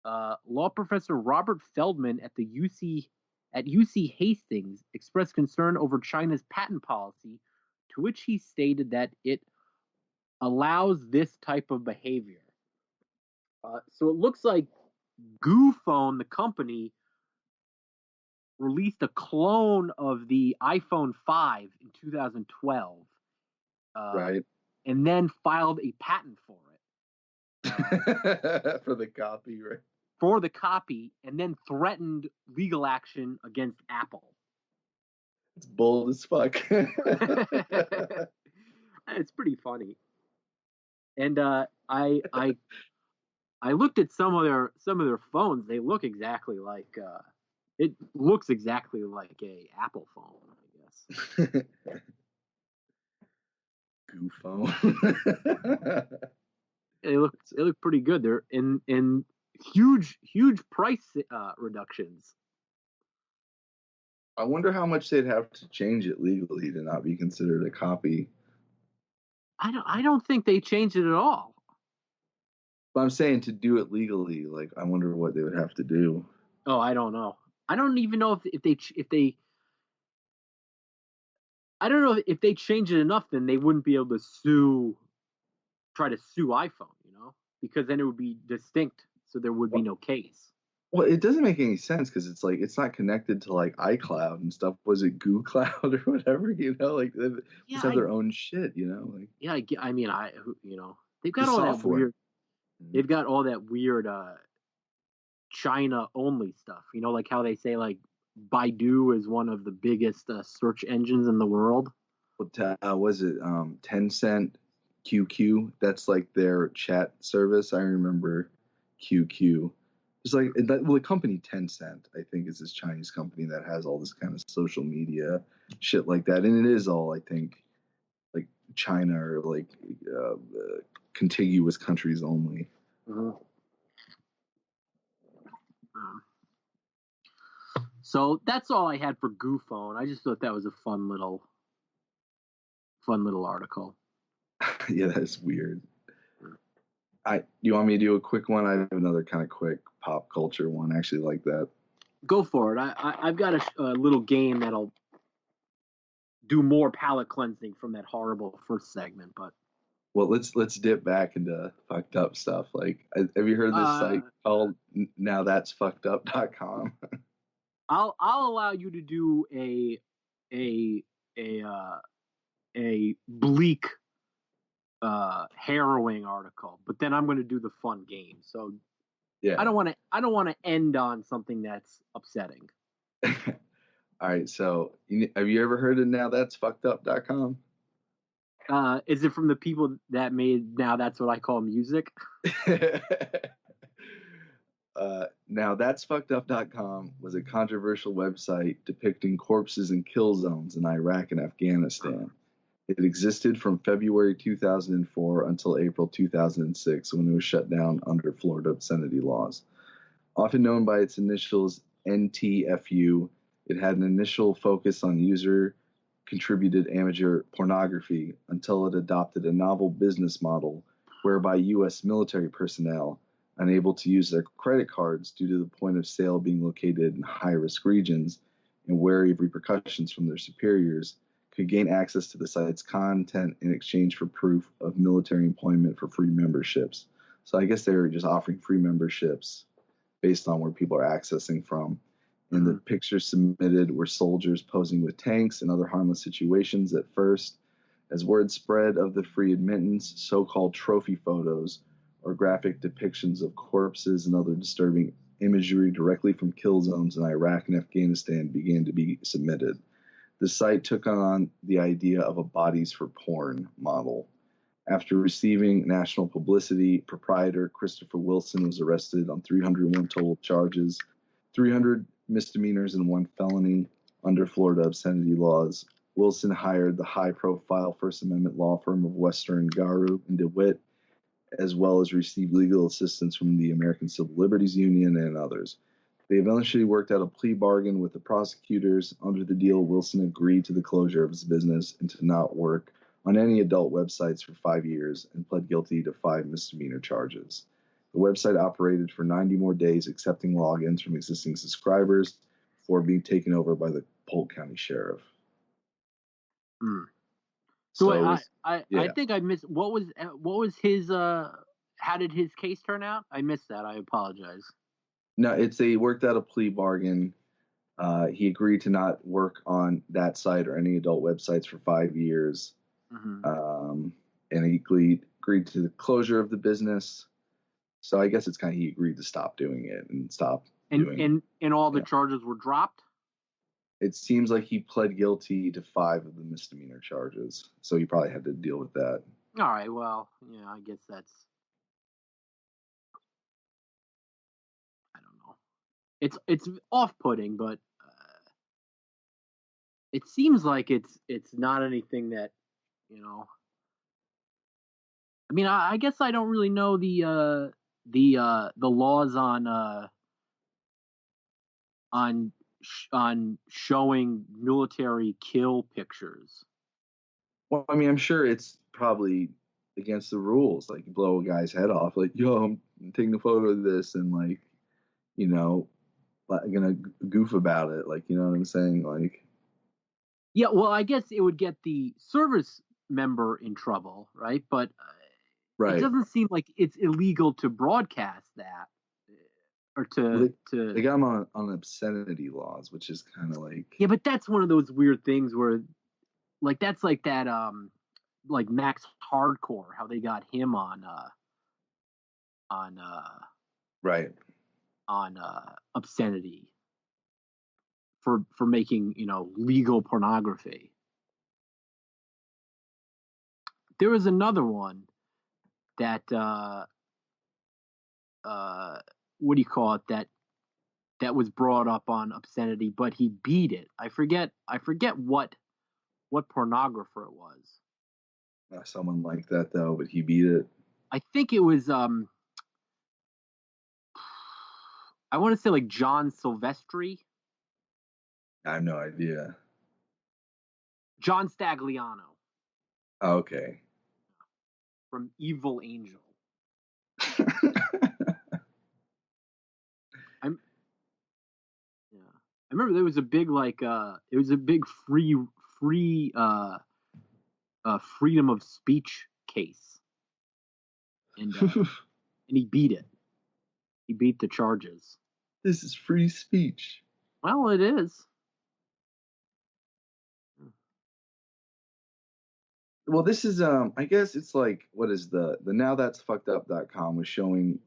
Law professor Robert Feldman at UC Hastings expressed concern over China's patent policy, to which he stated that it allows this type of behavior. So it looks like Goophone, the company, released a clone of the iPhone 5 in 2012. Right. And then filed a patent for it. For the copy, right? For the copy, and then threatened legal action against Apple. It's bold as fuck. It's pretty funny. And I looked at some of their phones. They look exactly like it looks exactly like a Apple phone, I guess. Goophone. They look pretty good. They're in huge price reductions. I wonder how much they'd have to change it legally to not be considered a copy. I don't think they changed it at all. But I'm saying to do it legally, like I wonder what they would have to do. Oh, I don't know. I don't even know if they I don't know if they change it enough, then they wouldn't be able to try to sue iPhone, because then it would be distinct, so there would be no case. Well, it doesn't make any sense because it's like it's not connected to like iCloud and stuff. Was it Goo Cloud or whatever? Like they just have their own shit, Like yeah, I mean, they've got all software. That weird. They've got all that weird China only stuff. Like how they say like Baidu is one of the biggest search engines in the world. What was it? Tencent QQ. That's like their chat service. I remember QQ. It's like the company Tencent, I think, is this Chinese company that has all this kind of social media shit like that, and it is all, I think, like China or like contiguous countries only. Mm-hmm. So that's all I had for Goophone. I just thought that was a fun little article. Yeah, that's weird. You want me to do a quick one? I have another kind of quick pop culture one. I actually like that. Go for it. I've got a little game that'll do more palate cleansing from that horrible first segment, but. Well, let's dip back into fucked up stuff. Like, have you heard this site called nowthat'sfuckedup.com? I'll allow you to do a bleak, harrowing article, but then I'm going to do the fun game. So yeah, I don't want to end on something that's upsetting. All right, so have you ever heard of nowthat'sfuckedup.com? Is it from the people that made Now That's What I Call Music? Nowthat'sfuckedup.com was a controversial website depicting corpses in kill zones in Iraq and Afghanistan. It existed from February 2004 until April 2006, when it was shut down under Florida obscenity laws. Often known by its initials NTFU, it had an initial focus on user-contributed amateur pornography until it adopted a novel business model whereby U.S. military personnel, unable to use their credit cards due to the point of sale being located in high-risk regions and wary of repercussions from their superiors, could gain access to the site's content in exchange for proof of military employment for free memberships. So I guess they were just offering free memberships based on where people are accessing from. And the pictures submitted were soldiers posing with tanks and other harmless situations at first. As word spread of the free admittance, so-called trophy photos or graphic depictions of corpses and other disturbing imagery directly from kill zones in Iraq and Afghanistan began to be submitted. The site took on the idea of a bodies for porn model. After receiving national publicity, proprietor Christopher Wilson was arrested on 301 total charges, 300 misdemeanors and 1 felony under Florida obscenity laws. Wilson hired the high-profile First Amendment law firm of Western Garu and DeWitt, as well as received legal assistance from the American Civil Liberties Union and others. They eventually worked out a plea bargain with the prosecutors. Under the deal, Wilson agreed to the closure of his business and to not work on any adult websites for 5 years and pled guilty to 5 misdemeanor charges. The website operated for 90 more days, accepting logins from existing subscribers before being taken over by the Polk County Sheriff. So I think I missed what was his how did his case turn out? I missed that. I apologize. No, he worked out a plea bargain. He agreed to not work on that site or any adult websites for 5 years. And he agreed to the closure of the business. So I guess it's kind of he agreed to stop doing it and stop doing. And all the charges were dropped? It seems like he pled guilty to 5 of the misdemeanor charges. So he probably had to deal with that. All right, well, yeah, I guess that's, I don't know. It's off-putting, but it seems like it's not anything that, you know. I mean, I guess I don't really know the laws on showing military kill pictures. Well, I mean, I'm sure it's probably against the rules. Like, you blow a guy's head off, like, yo, I'm taking a photo of this, and, like, you know, I'm gonna goof about it. Like, you know what I'm saying? Like, yeah, well, I guess it would get the service member in trouble, right? But right. It doesn't seem like it's illegal to broadcast that. Or they got him on obscenity laws, which is kind of like, yeah, but that's one of those weird things where, like, that's like that like Max Hardcore, how they got him on right on obscenity for making, you know, legal pornography. There was another one that what do you call it, that was brought up on obscenity, but he beat it. I forget what pornographer it was. Someone like that though, but he beat it. I think it was I want to say like John Silvestri. I have no idea. John Stagliano. Oh, okay. From Evil Angel. I remember there was a big free freedom of speech case, and he beat it. He beat the charges. This is free speech. Well, it is. Well, this is I guess it's like, what is the nowthat'sfuckedup.com was showing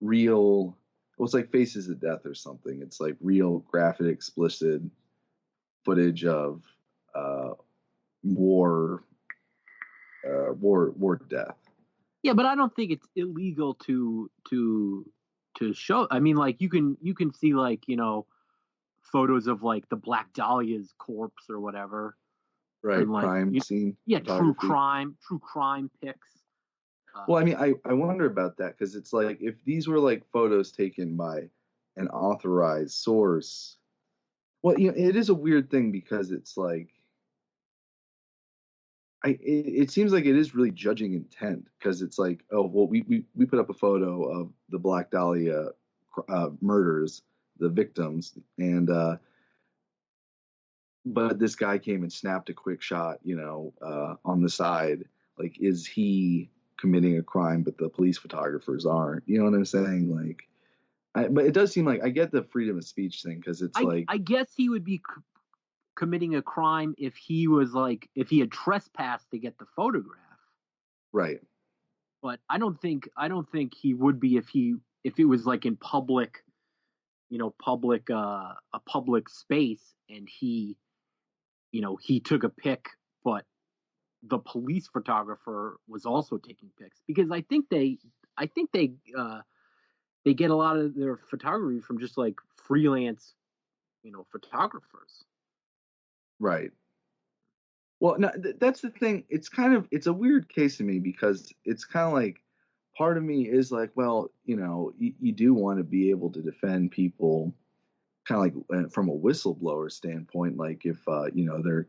real. It was like Faces of Death or something. It's like real graphic, explicit footage of war death. Yeah, but I don't think it's illegal to show. I mean, like you can see like photos of like the Black Dahlia's corpse or whatever. Right, and, like, crime scene. Yeah, true crime pics. Well, I mean, I wonder about that because it's like if these were like photos taken by an authorized source. Well, it is a weird thing because it's like it seems like it is really judging intent because it's like, oh, well, we put up a photo of the Black Dahlia murders, the victims, and but this guy came and snapped a quick shot, on the side. Like, is he committing a crime, but the police photographers aren't? You know what I'm saying? Like, but it does seem like I get the freedom of speech thing because it's I guess he would be committing a crime if he had trespassed to get the photograph. Right. But I don't think he would be if it was like in public, a public space, and he took a pic, but the police photographer was also taking pics, because I think they get a lot of their photography from just like freelance, photographers. Right. Well, no, that's the thing. It's a weird case to me because it's kind of like part of me is like, well, you do want to be able to defend people kind of like from a whistleblower standpoint. Like if, they're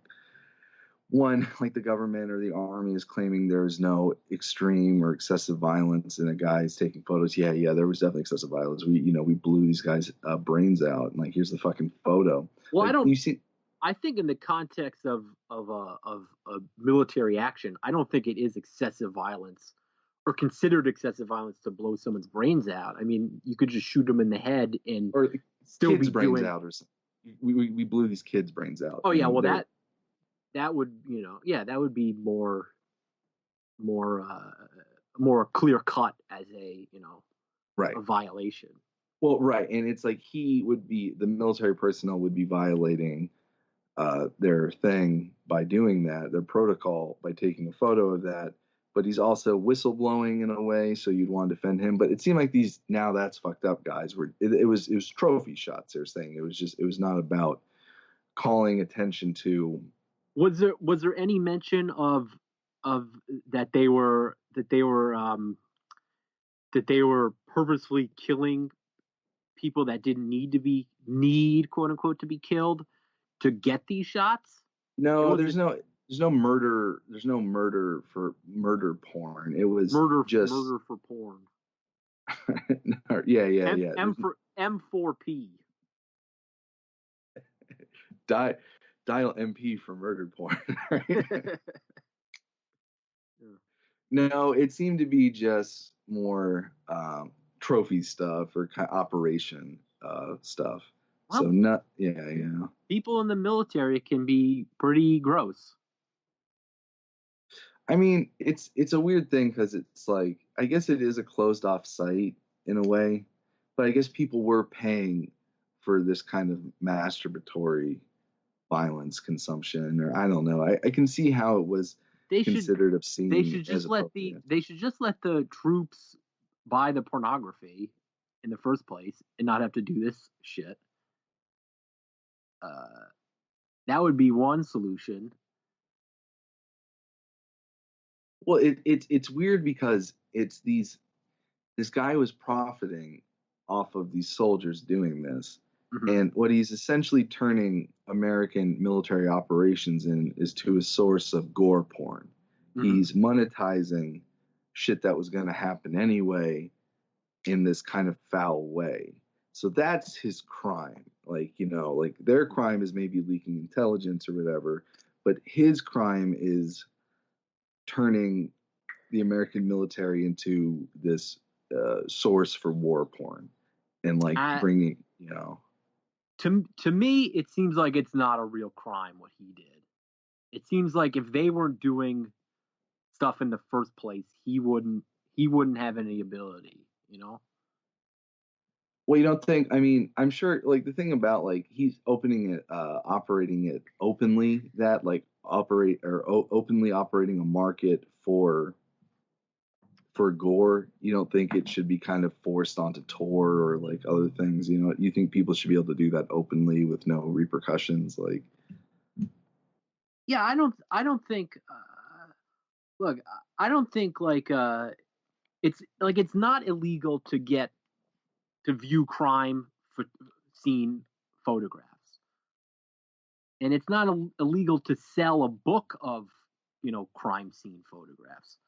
like the government or the army is claiming there is no extreme or excessive violence and a guy is taking photos. Yeah, there was definitely excessive violence. We blew these guys' brains out, and like, here's the fucking photo. Well, like, I think in the context of a military action, I don't think it is excessive violence or considered excessive violence to blow someone's brains out. I mean, you could just shoot them in the head and or still kids' be brains out, or something. We blew these kids' brains out. Oh yeah, well that would that would be more clear cut as a right, a violation. Well, right, and it's like the military personnel would be violating their thing by doing that, their protocol by taking a photo of that. But he's also whistleblowing in a way, so you'd want to defend him. But it seemed like now that's fucked up, guys. It was trophy shots. They're saying it was not about calling attention to. Was there any mention of that they were purposely killing people that didn't need quote unquote to be killed to get these shots? No, there's no murder. There's no murder for murder porn. It was murder for porn. yeah. M4P. Dial MP for murder porn. Right? No, it seemed to be just more trophy stuff or operation stuff. Well, so yeah. People in the military can be pretty gross. I mean, it's a weird thing because it's like, I guess it is a closed off site in a way, but I guess people were paying for this kind of masturbatory violence consumption, or I don't know. I can see how it was considered obscene. They should just let the troops buy the pornography in the first place and not have to do this shit. That would be one solution. Well, it's weird because this guy was profiting off of these soldiers doing this. Mm-hmm. And what he's essentially turning American military operations is to a source of gore porn. Mm-hmm. He's monetizing shit that was going to happen anyway in this kind of foul way. So that's his crime. Like, like their crime is maybe leaking intelligence or whatever, but his crime is turning the American military into this source for war porn and like bringing, To me, it seems like it's not a real crime what he did. It seems like if they weren't doing stuff in the first place, he wouldn't have any ability, Well, you don't think? I mean, I'm sure. Like the thing about like he's opening it, operating it openly. That like openly operating a market for gore. You don't think it should be kind of forced onto Tor or like other things? You know, you think people should be able to do that openly with no repercussions? Like, Yeah, I don't think. Look, I don't think like it's not illegal to view crime scene photographs, and it's not illegal to sell a book of crime scene photographs.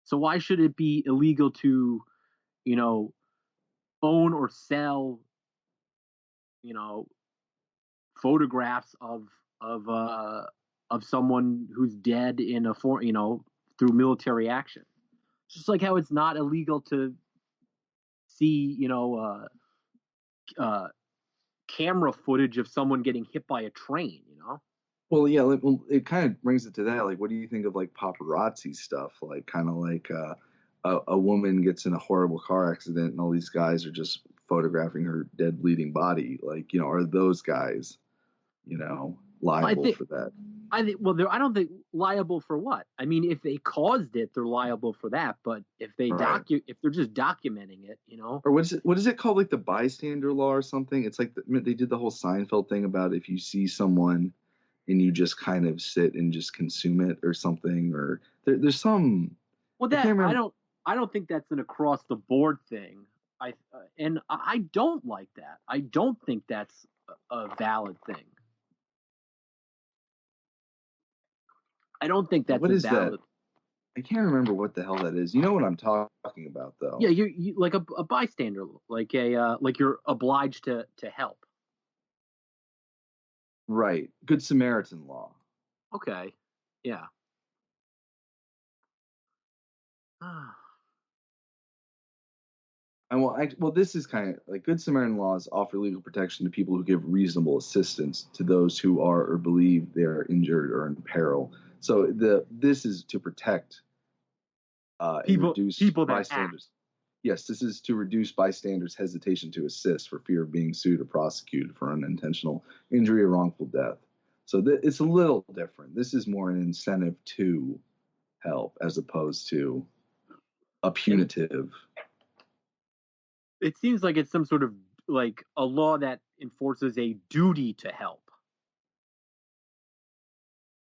So why should it be illegal to own or sell photographs of someone who's dead in a through military action? Just like how it's not illegal to see camera footage of someone getting hit by a train. well, yeah, it kind of brings it to that. Like, what do you think of like paparazzi stuff? Like, kind of like a woman gets in a horrible car accident and all these guys are just photographing her dead, bleeding body. Like, are those guys, liable for that? I think. Well, I don't think liable for what. I mean, if they caused it, they're liable for that. But if they if they're just documenting it, Or what is it called? Like the bystander law or something? It's like they did the whole Seinfeld thing about if you see someone and you just kind of sit and just consume it or something. Or there's some. Well, I don't think that's an across the board thing. I don't like that. I don't think that's a valid thing. I don't think that's what is valid. That? I can't remember what the hell that is. You know what I'm talking about, though. Yeah, you like a bystander, like you're obliged to help. Right. Good Samaritan law. Okay. Yeah. And well, this is kind of like Good Samaritan laws offer legal protection to people who give reasonable assistance to those who are or believe they are injured or in peril. So this is to protect and reduce bystanders. Yes, this is to reduce bystanders' hesitation to assist for fear of being sued or prosecuted for unintentional injury or wrongful death. So it's a little different. This is more an incentive to help as opposed to a punitive. It seems like it's some sort of like a law that enforces a duty to help.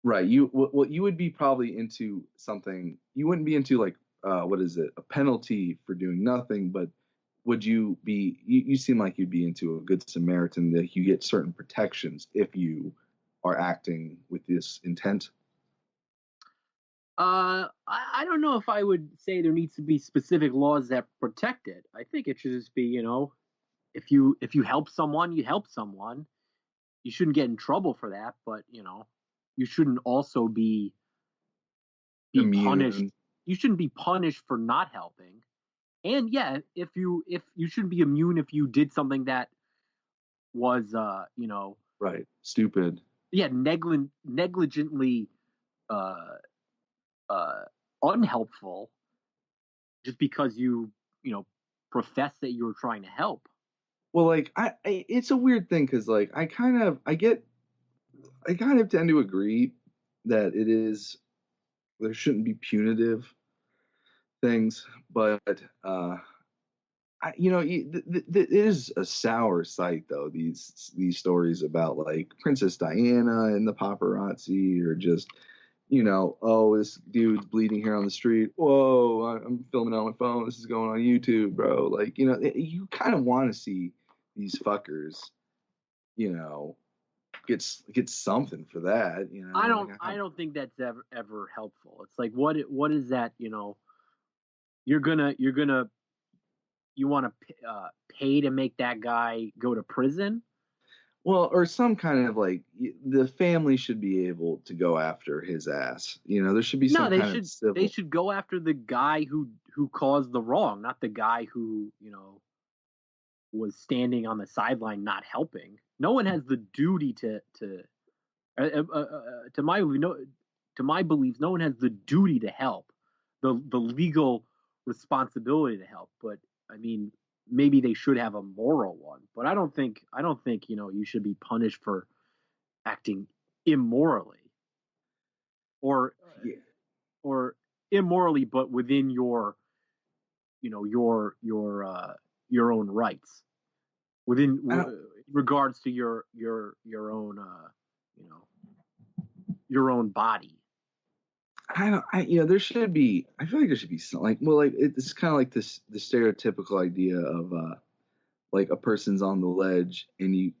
Right. You would be probably into something. You wouldn't be into like what is it? A penalty for doing nothing, but would you be? You seem like you'd be into a Good Samaritan, that you get certain protections if you are acting with this intent. I don't know if I would say there needs to be specific laws that protect it. I think it should just be, if you help someone, you help someone. You shouldn't get in trouble for that, but you shouldn't also be punished. You shouldn't be punished for not helping. And yeah, if you shouldn't be immune if you did something that was right, stupid. Yeah, negligently unhelpful, just because you profess that you were trying to help. Well, like it's a weird thing because like I kind of tend to agree that there shouldn't be punitive things, but it is a sour sight though. These stories about like Princess Diana and the paparazzi, or just oh, this dude's bleeding here on the street. Whoa, I'm filming on my phone. This is going on YouTube, bro. Like you kind of want to see these fuckers, get something for that. I don't think that's ever helpful. It's like what is that? You want to pay to make that guy go to prison? Well, or some kind of like the family should be able to go after his ass. There should be some kind of civil. They should go after the guy who caused the wrong, not the guy who was standing on the sideline not helping. No one has the duty to my belief, no one has the duty to help, the legal responsibility to help. But I mean, maybe they should have a moral one, but I don't think you should be punished for acting immorally or immorally, but within your own rights, within regards to your own your own body. There should be. I feel like there should be some it's kind of like the stereotypical idea of like a person's on the ledge and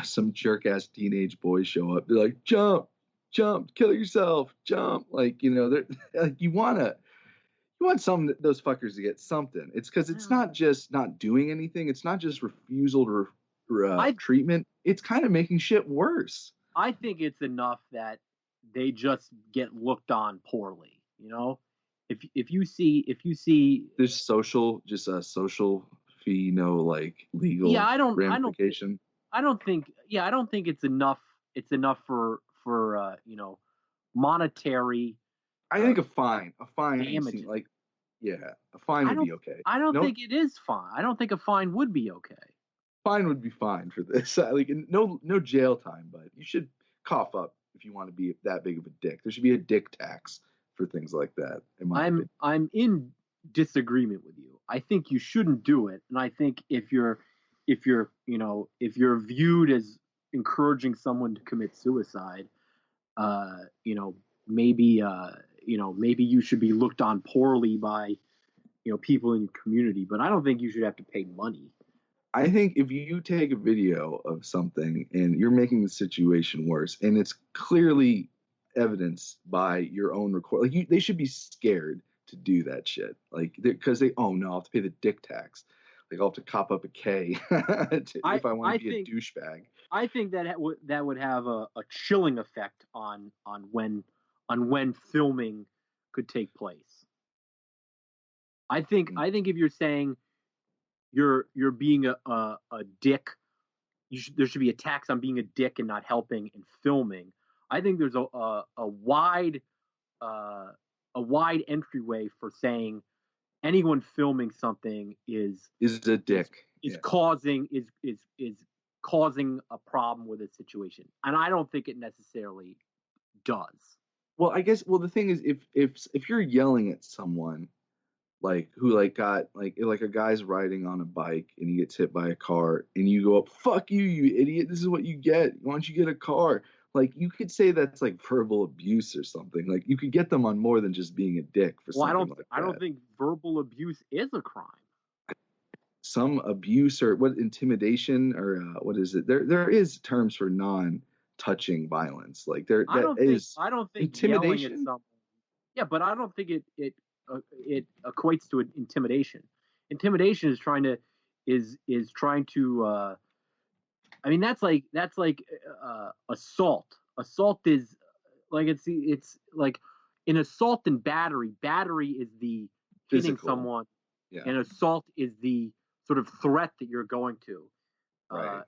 some jerk ass teenage boys show up. They're like, jump, kill yourself, jump. They're like, you want those fuckers to get something. It's because it's not just not doing anything. It's not just refusal to treatment. It's kind of making shit worse. I think it's enough that they just get looked on poorly. If you see there's social fee, legal ramification. I don't think it's enough. It's enough for monetary. I think a fine a fine would be okay. I don't think it is fine. I don't think a fine would be okay. Fine would be fine for this. No jail time, but you should cough up if you want to be that big of a dick. There should be a dick tax for things like that. I'm in disagreement with you. I think you shouldn't do it, and I think if you're viewed as encouraging someone to commit suicide, maybe you should be looked on poorly by people in your community. But I don't think you should have to pay money. I think if you take a video of something and you're making the situation worse, and it's clearly evidenced by your own record, they should be scared to do that shit, because I'll have to pay the dick tax, I'll have to cop up a K if I want to be a douchebag. I think that would have a chilling effect on when filming could take place. I think if you're saying you're being a dick, there should be a tax on being a dick and not helping and filming. I think there's a wide entryway for saying anyone filming something is a dick. Is causing a problem with a situation, and I don't think it necessarily does. Well, I guess. Well, the thing is, if you're yelling at someone, who got a guy's riding on a bike and he gets hit by a car, and you go up, "Fuck you, you idiot! This is what you get. Why don't you get a car?" You could say that's verbal abuse or something. You could get them on more than just being a dick for something like that. I don't think verbal abuse is a crime. Some abuse or intimidation or what is it? There is terms for non-touching violence. I don't think intimidation. Yelling at someone. Yeah, but I don't think it equates to intimidation. Intimidation is trying to that's like assault. Assault is it's like in assault and battery. Battery is the hitting someone, and assault is the sort of threat that you're going to. Right.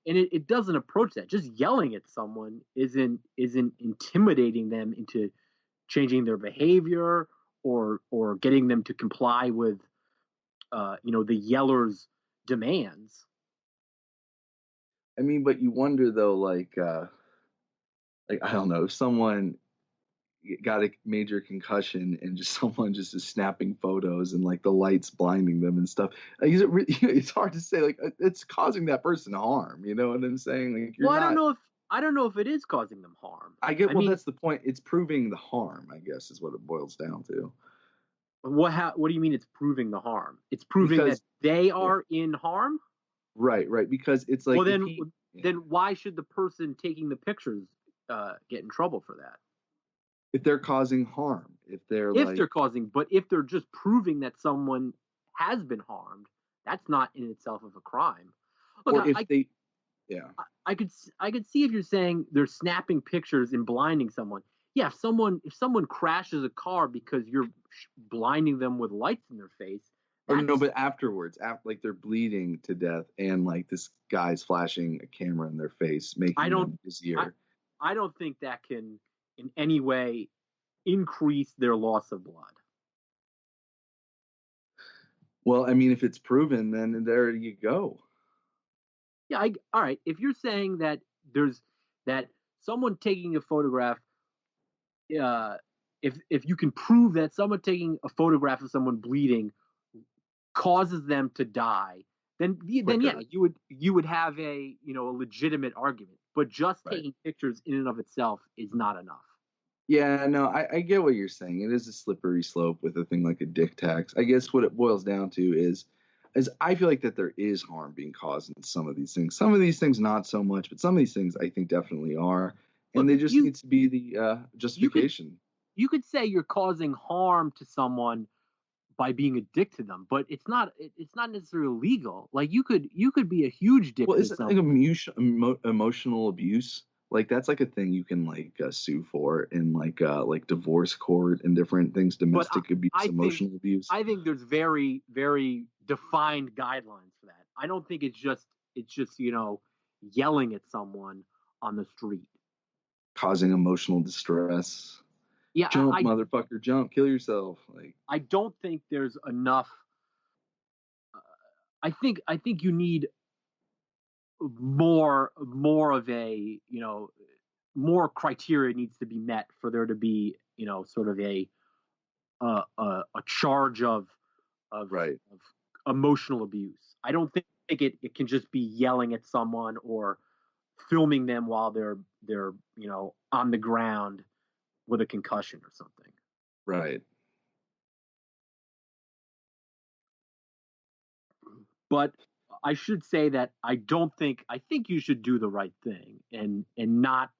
And it doesn't approach that. Just yelling at someone isn't intimidating them into changing their behavior or getting them to comply with the yeller's demands. I mean, but you wonder though, I don't know, if someone got a major concussion and someone is snapping photos and the lights blinding them and stuff. It's hard to say. It's causing that person harm. You know what I'm saying? I don't know if it is causing them harm. That's the point. It's proving the harm, I guess, is what it boils down to. What do you mean it's proving the harm? It's proving that they are in harm? Right. Because it's then why should the person taking the pictures get in trouble for that? If they're causing harm, if they're just proving that someone has been harmed, that's not in itself of a crime. Look, I could see if you're saying they're snapping pictures and blinding someone. Yeah, if someone crashes a car because you're blinding them with lights in their face. But afterwards, they're bleeding to death, and this guy's flashing a camera in their face, making them dizzier. I don't think that can in any way increase their loss of blood. Well, I mean, if it's proven, then there you go. Yeah, all right. If you're saying that that someone taking a photograph, if you can prove that someone taking a photograph of someone bleeding causes them to die, then yeah, you would have a legitimate argument. But just taking pictures in and of itself is not enough. Yeah, no, I get what you're saying. It is a slippery slope with a thing like a dick tax. I guess what it boils down to is I feel like that there is harm being caused in some of these things. Some of these things not so much, but some of these things I think definitely are. And they just needs to be the justification. You could say you're causing harm to someone by being a dick to them, but it's not necessarily illegal. Like you could be a huge dick to someone. Like emotional abuse? Like that's like a thing you can sue for in like divorce court and different things, domestic abuse, emotional abuse. I think there's very, very defined guidelines for that. I don't think it's just yelling at someone on the street, causing emotional distress. Yeah, jump, motherfucker, jump, kill yourself. Like I don't think there's enough. I think you need more of a more criteria needs to be met for there to be sort of a charge of emotional abuse. I don't think it can just be yelling at someone or filming them while they're on the ground with a concussion or something. Right. But I should say that I think you should do the right thing and not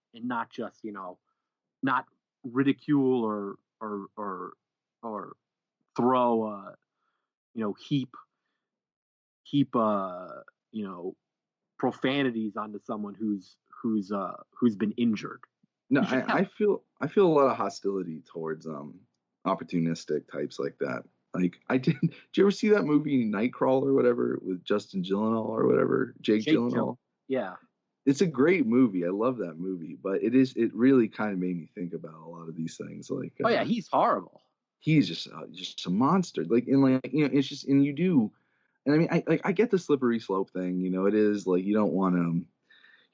just not ridicule or throw heap profanities onto someone who's been injured. No, I feel a lot of hostility towards opportunistic types like that. Like did you ever see that movie Nightcrawler or whatever with Justin Gyllenhaal or whatever? Jake Gyllenhaal? Yeah. It's a great movie. I love that movie, but it really kind of made me think about a lot of these things. Like, oh yeah, he's horrible. He's just a monster. Like, and it's just, and you do, and I mean, I get the slippery slope thing. It is like you don't want to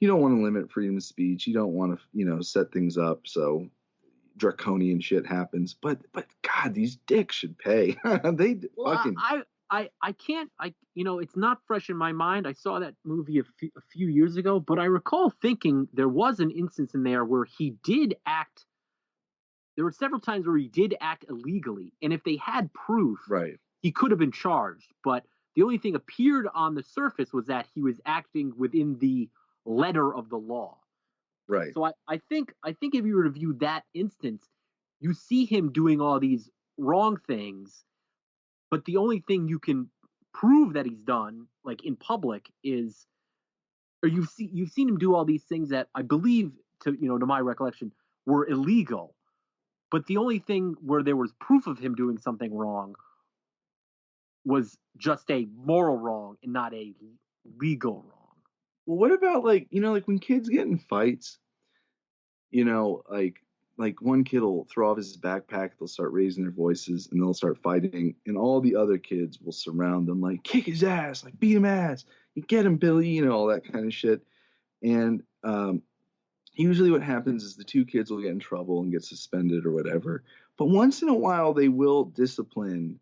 limit freedom of speech. You don't want to, set things up so draconian shit happens. But God, these dicks should pay. I can't. It's not fresh in my mind. I saw that movie a few years ago, but I recall thinking there was an instance in there where he did act. There were several times where he did act illegally, and if they had proof, he could have been charged. But the only thing appeared on the surface was that he was acting within the letter of the law. Right. So I think if you review that instance, you see him doing all these wrong things, but the only thing you can prove that he's done, like in public, is, or you've seen him do all these things that I believe, to my recollection, were illegal. But the only thing where there was proof of him doing something wrong was just a moral wrong and not a legal wrong. Well, what about like when kids get in fights, like one kid will throw off his backpack, they'll start raising their voices and they'll start fighting, and all the other kids will surround them, like kick his ass, like beat him ass, you get him, Billy, all that kind of shit. And usually what happens is the two kids will get in trouble and get suspended or whatever. But once in a while they will discipline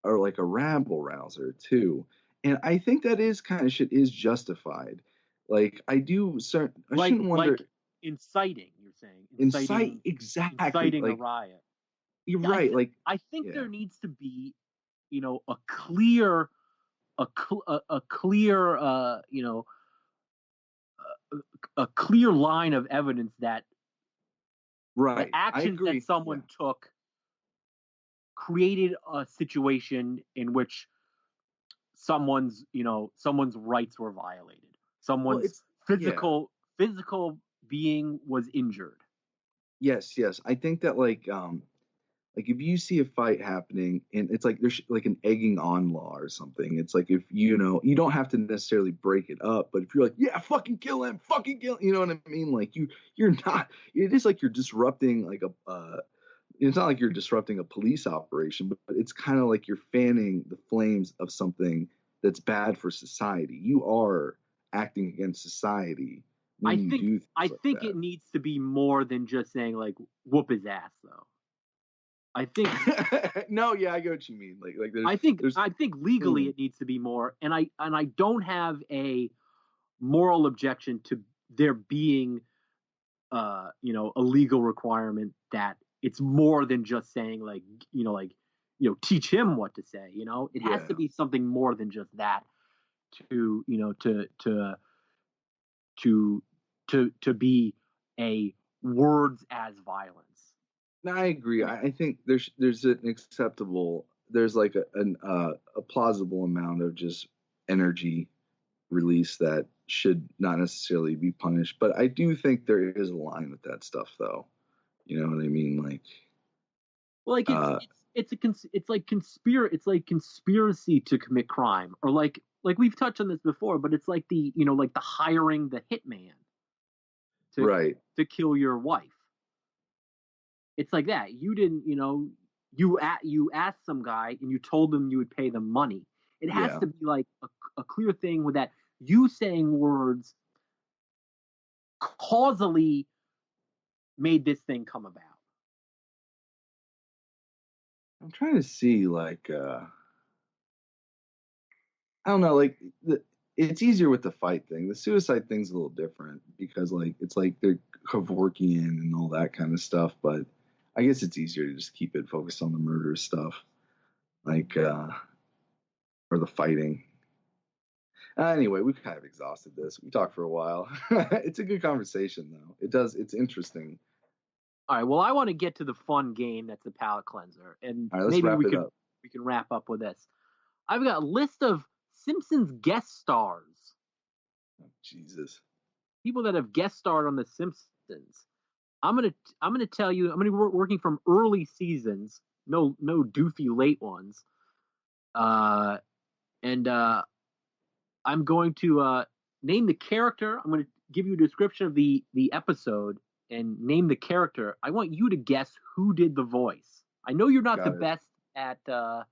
or like a rabble rouser too. And I think that is kind of shit is justified. Like I shouldn't wonder. Like inciting, you're saying. Exactly. Inciting a riot. You're right. I think there needs to be, a clear line of evidence that the actions that someone took created a situation in which someone's rights were violated. Someone's physical being was injured. Yes. I think that like if you see a fight happening and it's like there's like an egging on law or something, it's like if you don't have to necessarily break it up, but if you're like, yeah, fucking kill him, you know what I mean? Like you're not. It is like you're disrupting like it's not like you're disrupting a police operation, but it's kind of like you're fanning the flames of something that's bad for society. You are acting against society when you do things like think that. it needs to be more than just saying like whoop his ass though. I think no, yeah, I get what you mean. Like I think legally it needs to be more, and I don't have a moral objection to there being a legal requirement that it's more than just saying like teach him what to say. It has to be something more than just that to to be a words as violence. No, I agree. I think there's an acceptable, there's like a plausible amount of just energy release that should not necessarily be punished. But I do think there is a line with that stuff, though. You know what I mean? Like it's like conspiracy to commit crime, or like we've touched on this before, but it's like the like the hiring the hitman to kill your wife. It's like that. You didn't, you asked some guy and you told them you would pay them money. It has to be like a clear thing with that. You saying words causally made this thing come about. I'm trying to see, I don't know, it's easier with the fight thing. The suicide thing's a little different because, it's like they're Kevorkian and all that kind of stuff, but I guess it's easier to just keep it focused on the murder stuff, or the fighting. Anyway, we've kind of exhausted this. We talked for a while. It's a good conversation, though. It's interesting. All right. Well, I want to get to the fun game that's the palate cleanser, and all right, maybe we can wrap up with this. I've got a list of Simpsons guest stars. Oh, Jesus. People that have guest starred on The Simpsons. I'm gonna tell you. I'm gonna be working from early seasons. No doofy late ones. And I'm going to name the character. I'm going to give you a description of the episode and name the character. I want you to guess who did the voice. I know you're not the best at what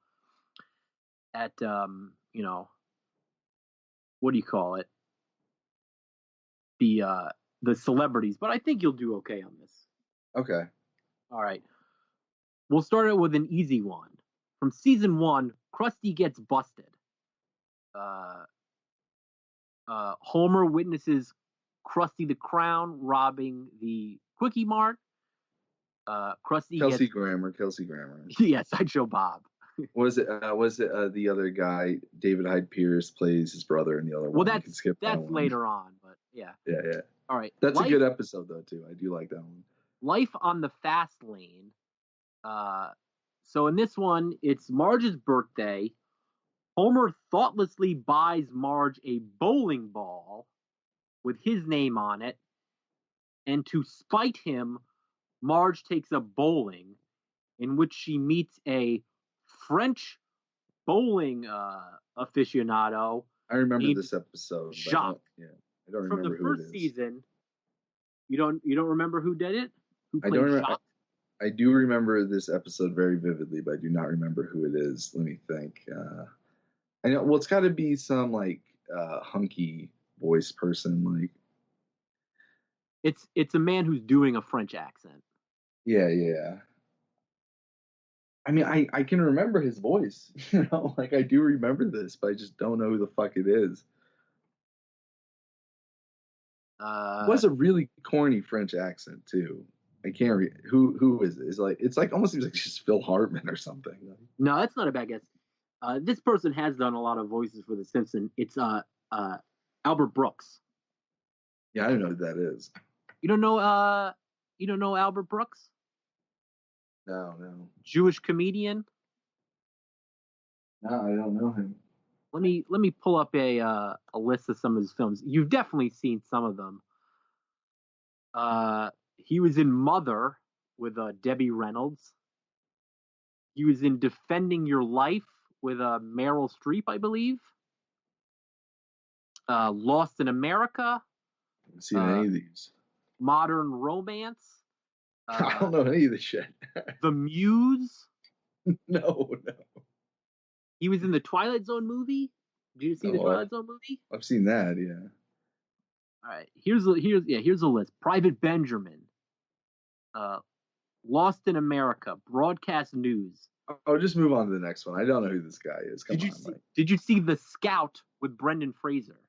do you call it? The celebrities, but I think you'll do okay on this. Okay. All right. We'll start it with an easy one. From season 1, Krusty gets busted. Homer witnesses Krusty the Clown robbing the Quickie Mart. Kelsey Grammer. Yes, Sideshow Bob. Was it the other guy? David Hyde Pierce plays his brother in the other one. Well, that's later on, but yeah. Yeah. All right. That's a good episode though too. I do like that one. Life on the Fast Lane. So in this one, it's Marge's birthday. Homer thoughtlessly buys Marge a bowling ball with his name on it, and to spite him, Marge takes up bowling, in which she meets a French bowling aficionado. I remember this episode. Jacques. I don't remember from the who first it is. season. You don't remember who did it? Who played I don't remember. Jacques? I do remember this episode very vividly, but I do not remember who it is. Let me think. I know. Well, it's got to be some hunky voice person. It's a man who's doing a French accent. Yeah. I mean, I can remember his voice. I do remember this, but I just don't know who the fuck it is. It was a really corny French accent too. I can't who is it? It's almost seems like it's just Phil Hartman or something. No, that's not a bad guess. This person has done a lot of voices for The Simpsons. It's Albert Brooks. Yeah, I don't know who that is. You don't know Albert Brooks? No. Jewish comedian? No, I don't know him. Let me pull up a list of some of his films. You've definitely seen some of them. He was in Mother with Debbie Reynolds. He was in Defending Your Life with Meryl Streep, I believe. Lost in America. I haven't seen any of these. Modern Romance. I don't know any of this shit. The Muse. No. He was in the Twilight Zone movie. Did you see the Twilight Zone movie? I've seen that, yeah. All right. Here's a list. Private Benjamin. Lost in America. Broadcast News. I'll just move on to the next one. I don't know who this guy is. Did you see The Scout with Brendan Fraser?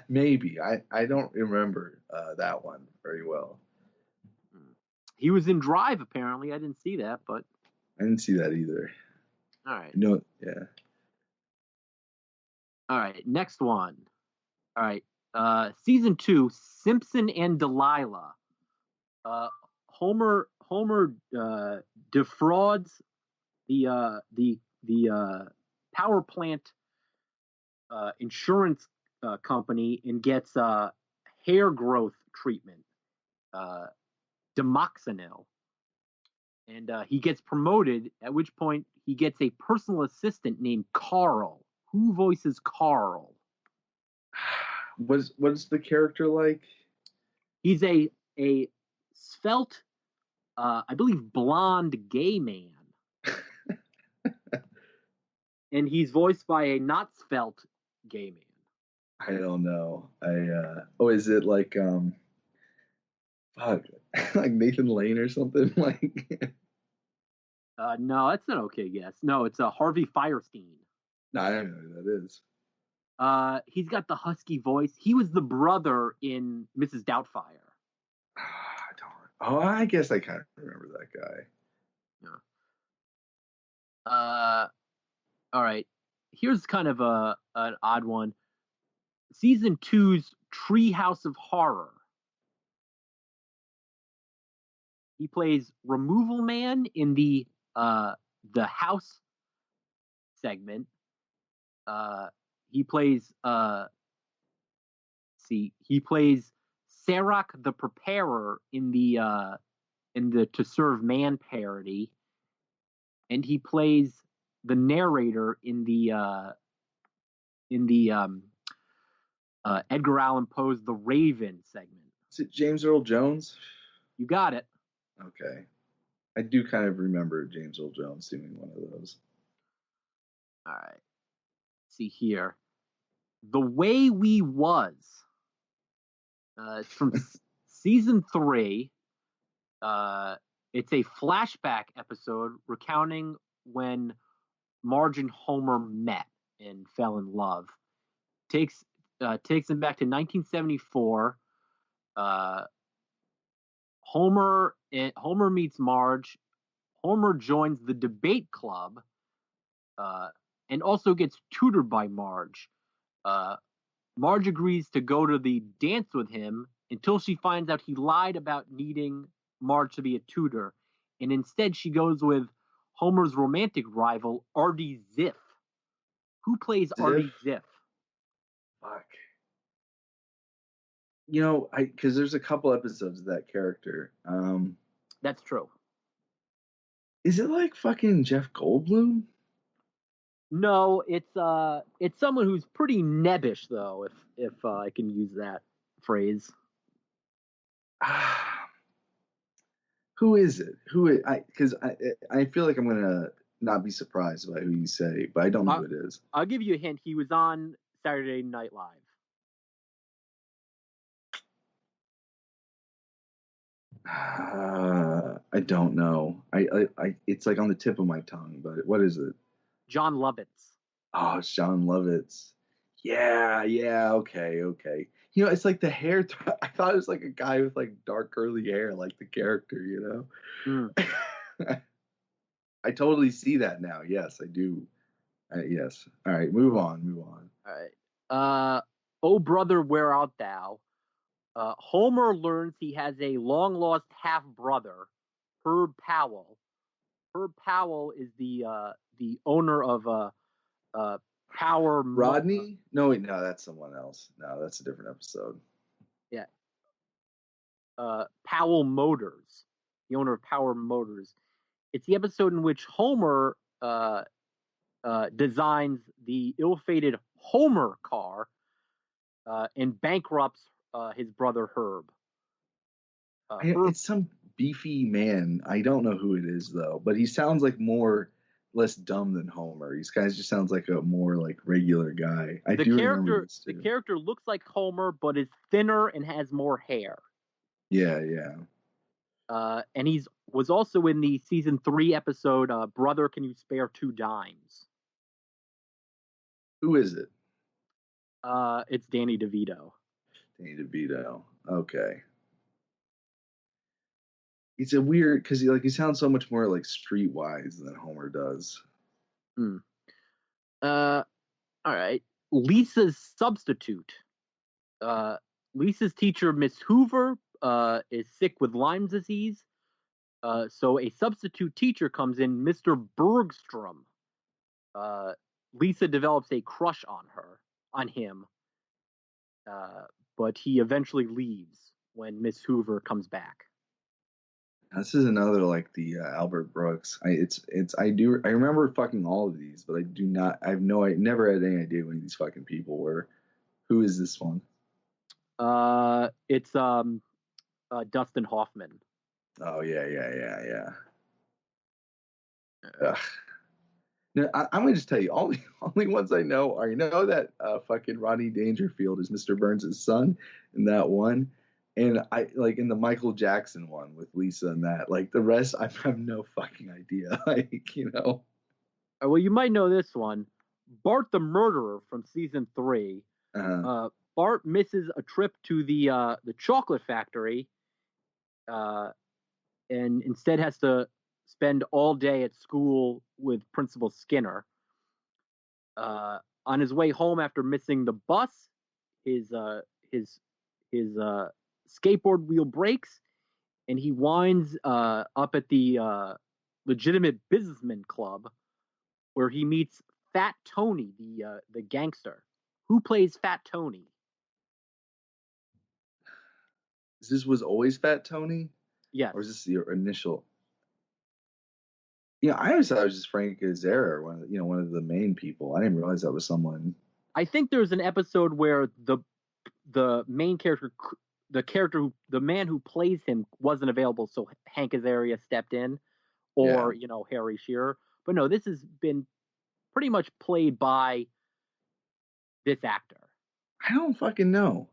Maybe. I don't remember that one very well. He was in Drive, apparently. I didn't see that, but... I didn't see that either. All right. No, yeah. All right, next one. All right. Season 2, Simpson and Delilah. Homer defrauds the power plant insurance company and gets hair growth treatment, Demoxenil, and he gets promoted. At which point he gets a personal assistant named Carl. Who voices Carl? What's the character like? He's a svelte, I believe, blonde gay man. And he's voiced by a not svelte gay man. I don't know. Is it like like Nathan Lane or something? Like no, that's an okay guess. No, it's Harvey Fierstein. No, I don't know who that is. He's got the husky voice. He was the brother in Mrs. Doubtfire. I guess I kind of remember that guy. Yeah. All right. Here's kind of an odd one. Season 2's Treehouse of Horror. He plays Removal Man in the house segment. He plays Sarek the Preparer in the To Serve Man parody, and he plays the narrator in the Edgar Allan Poe's The Raven segment. Is it James Earl Jones? You got it. Okay. I do kind of remember James Earl Jones doing one of those. All right. See here. The Way We Was. It's from season 3. It's a flashback episode recounting when Marge and Homer met and fell in love. Takes them back to 1974. Homer meets Marge. Homer joins the debate club, and also gets tutored by Marge. Marge agrees to go to the dance with him until she finds out he lied about needing Marge to be a tutor, and instead she goes with Homer's romantic rival, Artie Ziff. Who plays Artie Ziff? Fuck. You know, because there's a couple episodes of that character. That's true. Is it like fucking Jeff Goldblum? No, it's someone who's pretty nebbish, though, if I can use that phrase. Who is it? Because I feel like I'm gonna not be surprised by who you say, but I don't know who it is. I'll give you a hint. He was on Saturday Night Live. I don't know. I it's like on the tip of my tongue, but what is it? John Lovitz. Oh, it's John Lovitz. Yeah, okay. You know, it's like the hair. I thought it was like a guy with like dark curly hair, like the character, you know? I totally see that now. Yes, I do. Yes. All right, move on. All right. Oh, brother, where art thou? Homer learns he has a long-lost half-brother, Herb Powell. Herb Powell is the owner of Power. Rodney? No, wait, no, that's someone else. No, that's a different episode. Yeah. Powell Motors, the owner of Power Motors. It's the episode in which Homer designs the ill-fated Homer car and bankrupts his brother Herb. It's some beefy man. I don't know who it is though, but he sounds like less dumb than Homer. He's kind of just sounds like a more like regular guy. I do remember this too. The character looks like Homer, but is thinner and has more hair. Yeah. And was also in the season 3 episode, Brother, Can You Spare 2 Dimes? Who is it? It's Danny DeVito. Danny DeVito. Okay. It's a weird because he sounds so much more like streetwise than Homer does. All right. Lisa's substitute. Lisa's teacher, Miss Hoover, is sick with Lyme disease. So a substitute teacher comes in, Mr. Bergstrom. Lisa develops a crush on him. But he eventually leaves when Miss Hoover comes back. This is another like the Albert Brooks. I remember fucking all of these, but I never had any idea who any of these fucking people were. Who is this one? It's Dustin Hoffman. Oh yeah. Ugh. Now, I'm gonna just tell you, only ones I know are that fucking Rodney Dangerfield is Mr. Burns' son in that one, and I like in the Michael Jackson one with Lisa and that. Like the rest, I have no fucking idea. Well, you might know this one, Bart the Murderer from season 3. Bart misses a trip to the chocolate factory, and instead has to spend all day at school with Principal Skinner. On his way home after missing the bus, his skateboard wheel breaks, and he winds up at the Legitimate Businessman Club, where he meets Fat Tony, the gangster. Who plays Fat Tony? This was always Fat Tony? Yes. Or is this your initial? I always thought it was just Frank Azzara, one of the main people. I didn't realize that was someone. I think there's an episode where the main character, the man who plays him, wasn't available, so Hank Azaria stepped in, or Harry Shearer. But no, this has been pretty much played by this actor. I don't fucking know.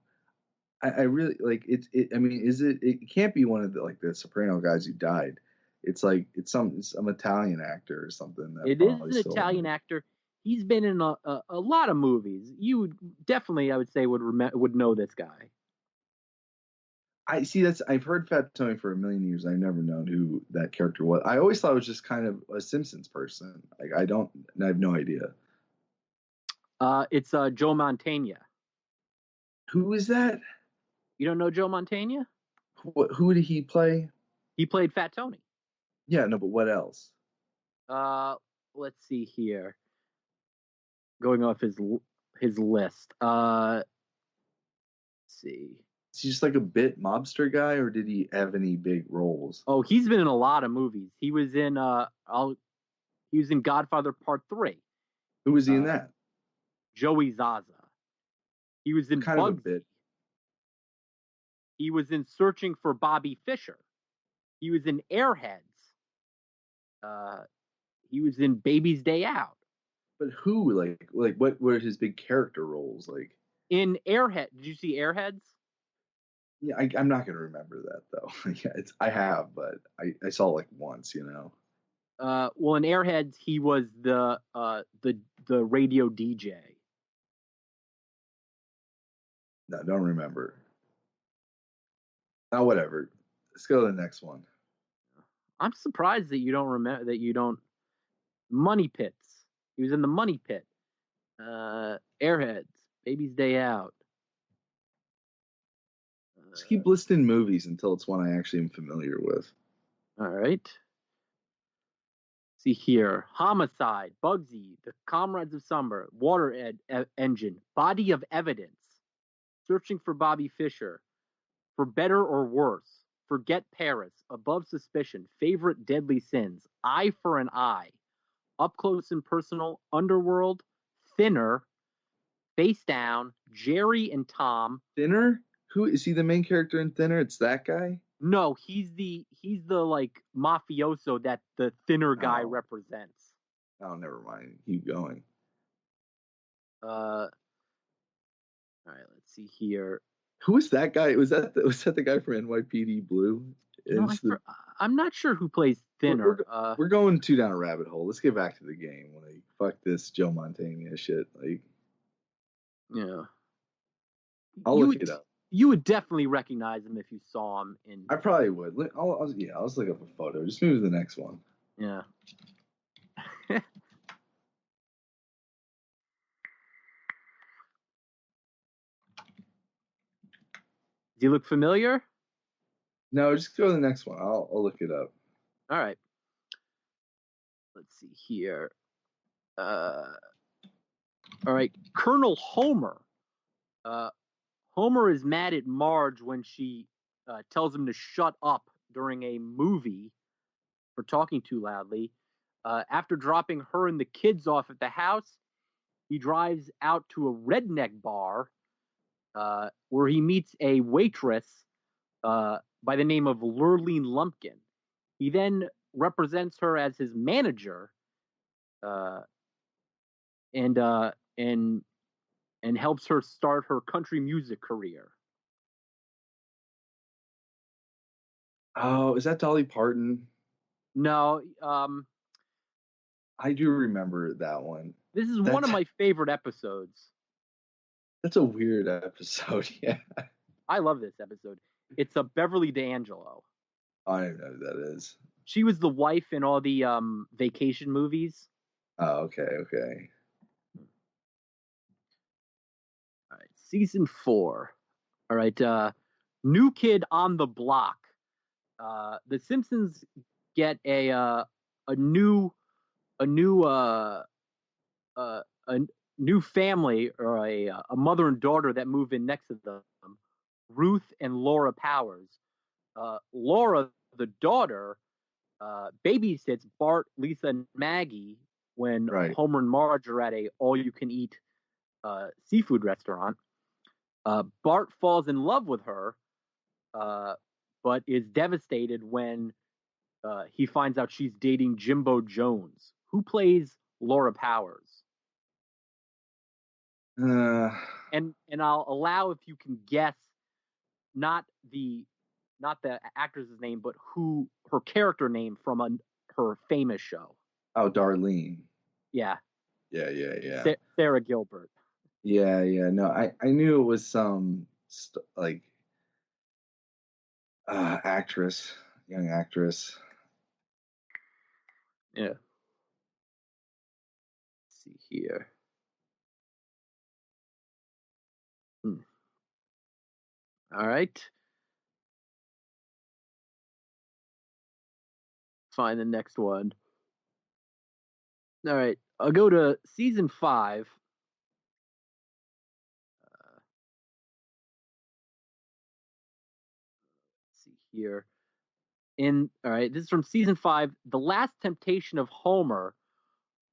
I really like it. I mean, it can't be one of the Soprano guys who died. It's some Italian actor or something. It is an Italian actor. He's been in a lot of movies. You would definitely, I would say, would know this guy. I see. I've heard Fat Tony for a million years. I've never known who that character was. I always thought it was just kind of a Simpsons person. I have no idea. It's Joe Mantegna. Who is that? You don't know Joe Mantegna? Who did he play? He played Fat Tony. Yeah, no, but what else? Let's see here. Going off his list. Let's see. Is he just like a bit mobster guy, or did he have any big roles? Oh, he's been in a lot of movies. He was in Godfather Part 3. Who was he in that? Joey Zaza. He was in kind Bugsy. of a bit. He was in Searching for Bobby Fischer. He was in Airheads. He was in Baby's Day Out. But who, like what were his big character roles? Like in Airhead, did you see Airheads? Yeah, I'm not gonna remember that though. Yeah, I have, but I saw it like once, Well, in Airheads, he was the radio DJ. No, don't remember. Oh, whatever. Let's go to the next one. I'm surprised that you don't remember that you don't. Money Pits. He was in the Money Pit. Airheads. Baby's Day Out. Just keep listing movies until it's one I actually am familiar with. All right. See here. Homicide. Bugsy. The Comrades of Summer. Water Engine. Body of Evidence. Searching for Bobby Fischer. For Better or Worse. Forget Paris. Above Suspicion. Favorite Deadly Sins. Eye for an Eye. Up Close and Personal. Underworld. Thinner. Face Down. Jerry and Tom. Thinner? Who is he? The main character in Thinner? It's that guy? No, he's the like mafioso that the thinner guy represents. Oh, never mind. Keep going. All right, let's see here. Who was that guy? Was that the guy from NYPD Blue? No, I'm not sure who plays thinner. We're going too down a rabbit hole. Let's get back to the game. Like, fuck this Joe Montana shit. Like, yeah, I'll look it up. You would definitely recognize him if you saw him in. I probably would. I'll just look up a photo. Just move to the next one. Yeah. Do you look familiar? No, just go to the next one. I'll look it up. All right. Let's see here. All right, Colonel Homer. Homer is mad at Marge when she tells him to shut up during a movie for talking too loudly. After dropping her and the kids off at the house, he drives out to a redneck bar where he meets a waitress by the name of Lurleen Lumpkin. He then represents her as his manager and helps her start her country music career. Oh, is that Dolly Parton? No, I do remember that one. This is one of my favorite episodes. That's a weird episode, yeah. I love this episode. It's a Beverly D'Angelo. I don't know who that is. She was the wife in all the vacation movies. Oh, okay. All right, season 4. All right, New Kid on the Block. The Simpsons get a new family, or a mother and daughter that move in next to them, Ruth and Laura Powers. Laura, the daughter, babysits Bart, Lisa, and Maggie when Homer and Marge are at a all-you-can-eat seafood restaurant. Bart falls in love with her, but is devastated when he finds out she's dating Jimbo Jones. Who plays Laura Powers? And I'll allow if you can guess, not the actress's name, but who her character name from her famous show. Oh, Darlene. Yeah. Yeah. Sarah Gilbert. Yeah. No, I knew it was some actress, young actress. Yeah. Let's see here. All right. Find the next one. All right. I'll go to season 5. Let's see here. All right, this is from season 5, The Last Temptation of Homer.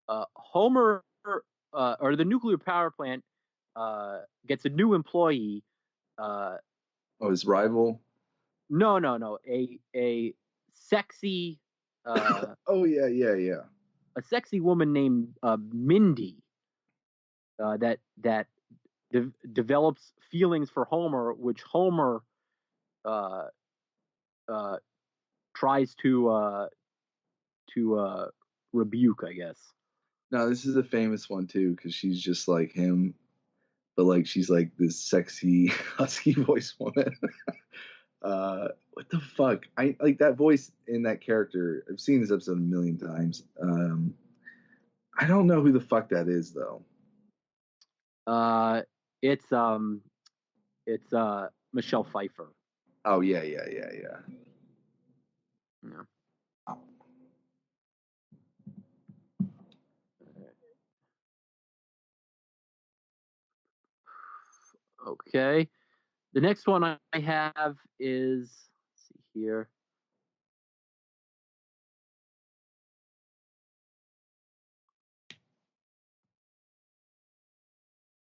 Homer, or the nuclear power plant, gets a new employee. His rival? No. A sexy. Oh yeah. A sexy woman named Mindy. That develops feelings for Homer, which Homer tries to rebuke, I guess. No, this is a famous one too, because she's just like him, but like she's like this sexy husky voice woman. What the fuck? I like that voice in that character. I've seen this episode a million times. I don't know who the fuck that is though. It's Michelle Pfeiffer. Oh yeah. Okay. The next one I have is, let's see here.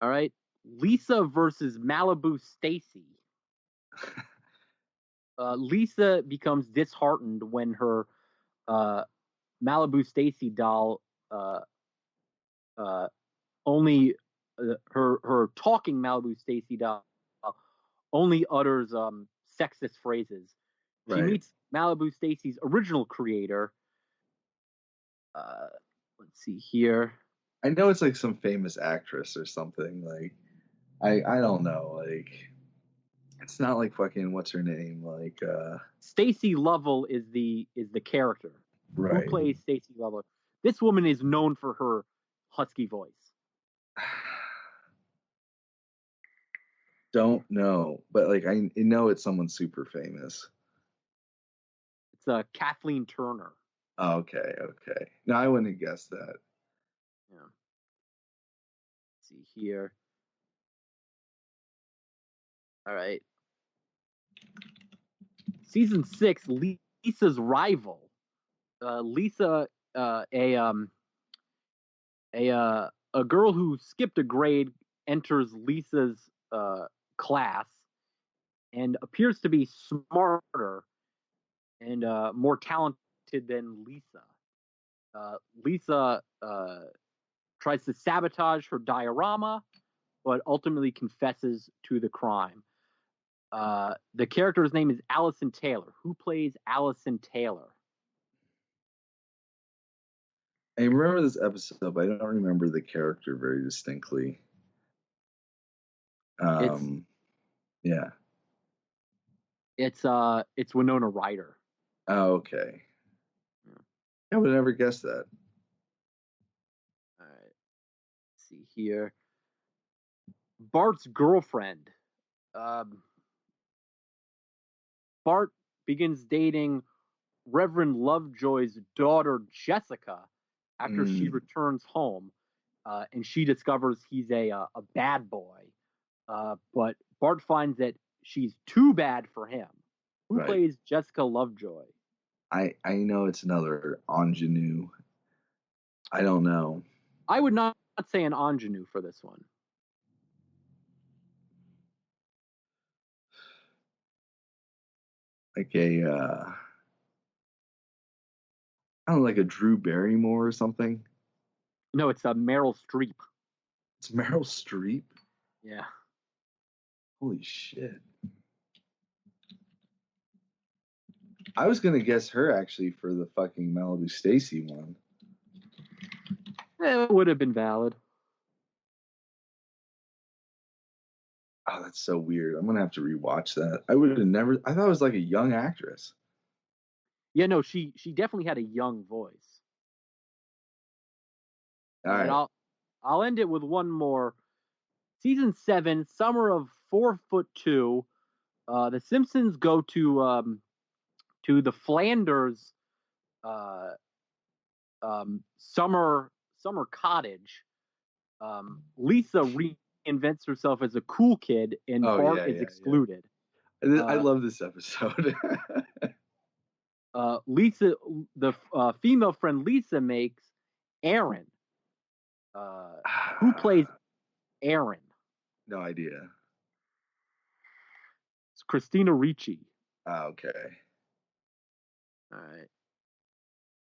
All right. Lisa versus Malibu Stacy. Lisa becomes disheartened when her Malibu Stacy doll only her talking Malibu Stacy doll only utters sexist phrases. She meets Malibu Stacy's original creator. Let's see here. I know it's like some famous actress or something. Like I don't know. Like it's not like fucking what's her name? Like Stacey Lovell is the character. Right. Who plays Stacey Lovell? This woman is known for her husky voice. Don't know, but like I know it's someone super famous. It's Kathleen Turner. Oh, okay. No, I wouldn't have guessed that. Yeah. Let's see here. All right. Season 6, Lisa's rival. Lisa, a girl who skipped a grade, enters Lisa's class and appears to be smarter and more talented than Lisa. Lisa tries to sabotage her diorama, but ultimately confesses to the crime. The character's name is Allison Taylor. Who plays Allison Taylor? I remember this episode, but I don't remember the character very distinctly. Yeah. It's Winona Ryder. Oh, okay. I would never guess that. All right. Let's see here. Bart's girlfriend. Bart begins dating Reverend Lovejoy's daughter, Jessica, after she returns home, and she discovers he's a bad boy. But Bart finds that she's too bad for him. Who plays Jessica Lovejoy? I know it's another ingenue. I don't know. I would not say an ingenue for this one. Like I don't know, like a Drew Barrymore or something. No, it's Meryl Streep. It's Meryl Streep? Yeah. Holy shit. I was gonna guess her actually for the fucking Malibu Stacy one. It would have been valid. Oh, that's so weird. I'm gonna have to rewatch that. I would have never. I thought it was like a young actress. Yeah, no, she definitely had a young voice. All right. I'll end it with one more. Season 7, summer of 4'2", the Simpsons go to the Flanders summer cottage. Lisa reinvents herself as a cool kid, and Bart is excluded. Yeah. I love this episode. Lisa, the female friend Lisa makes Aaron. Who plays Aaron? No idea. It's Christina Ricci. Okay. All right.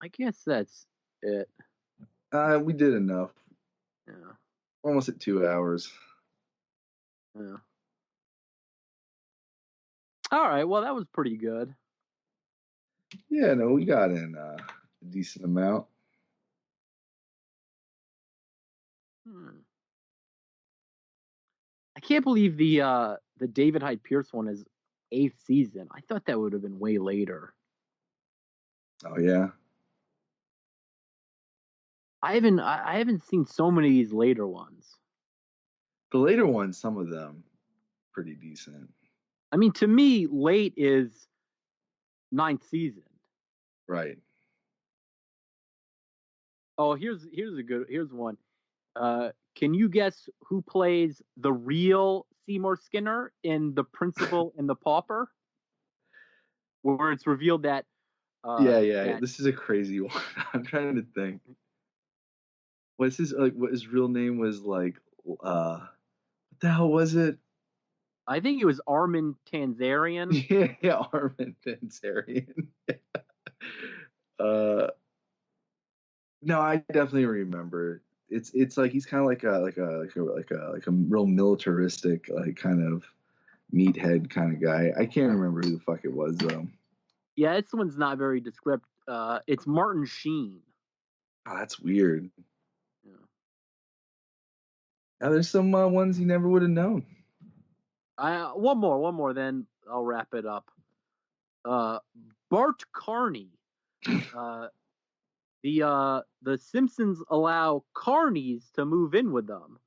I guess that's it. We did enough. Yeah. Almost at 2 hours. Yeah. All right. Well, that was pretty good. Yeah, no, we got in a decent amount. I can't believe the David Hyde Pierce one is 8th season. I thought that would have been way later. Oh yeah. I haven't seen so many of these later ones. The later ones, some of them, pretty decent. I mean, to me, late is 9th season. Right. Oh, here's one. Can you guess who plays the real Seymour Skinner in The Principal and the Pauper? Where it's revealed that. Yeah. This is a crazy one. I'm trying to think. What's his real name was like? What the hell was it? I think it was Armin Tanzarian. Yeah, Armin Tanzarian. No, I definitely remember. It's like he's kind of like a real militaristic, like kind of meathead kind of guy. I can't remember who the fuck it was though. Yeah, this one's not very descriptive. It's Martin Sheen. Oh, that's weird. Yeah. Now there's some ones you never would have known. One more, then I'll wrap it up. Bart Carney. The Simpsons allow carnies to move in with them,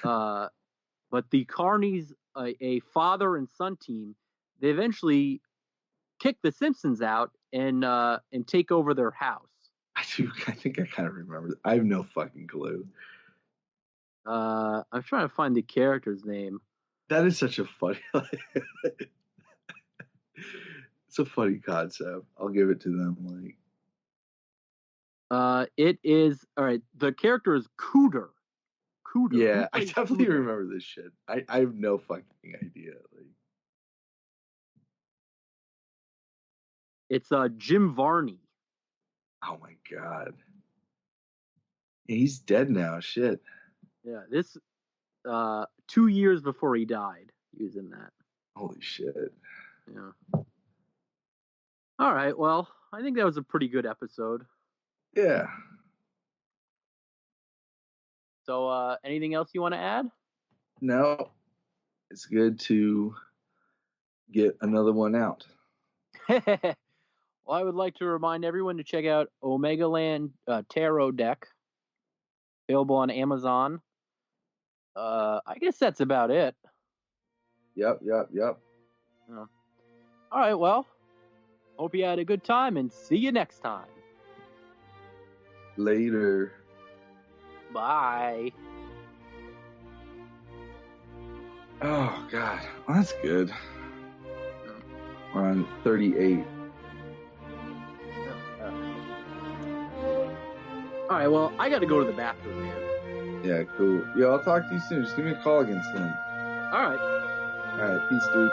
but the carnies, a father and son team, they eventually kick the Simpsons out and take over their house. I think I kind of remember. I have no fucking clue. I'm trying to find the character's name. That is such a funny. It's a funny concept. I'll give it to them. It is all right. The character is Cooter. Yeah, I definitely remember this shit. I have no fucking idea. It's Jim Varney. Oh my god. He's dead now. Shit. Yeah, this 2 years before he died, he was in that. Holy shit. Yeah. All right. Well, I think that was a pretty good episode. Yeah. So, anything else you want to add? No. It's good to get another one out. Well, I would like to remind everyone to check out Omega Land Tarot Deck, available on Amazon. I guess that's about it. Yep. Yeah. All right, well, hope you had a good time, and see you next time. Later. Bye. Oh, God. Well, that's good. We're on 38. All right, well, I got to go to the bathroom, man. Yeah, cool. Yeah, I'll talk to you soon. Just give me a call again soon. All right. All right, peace, dude.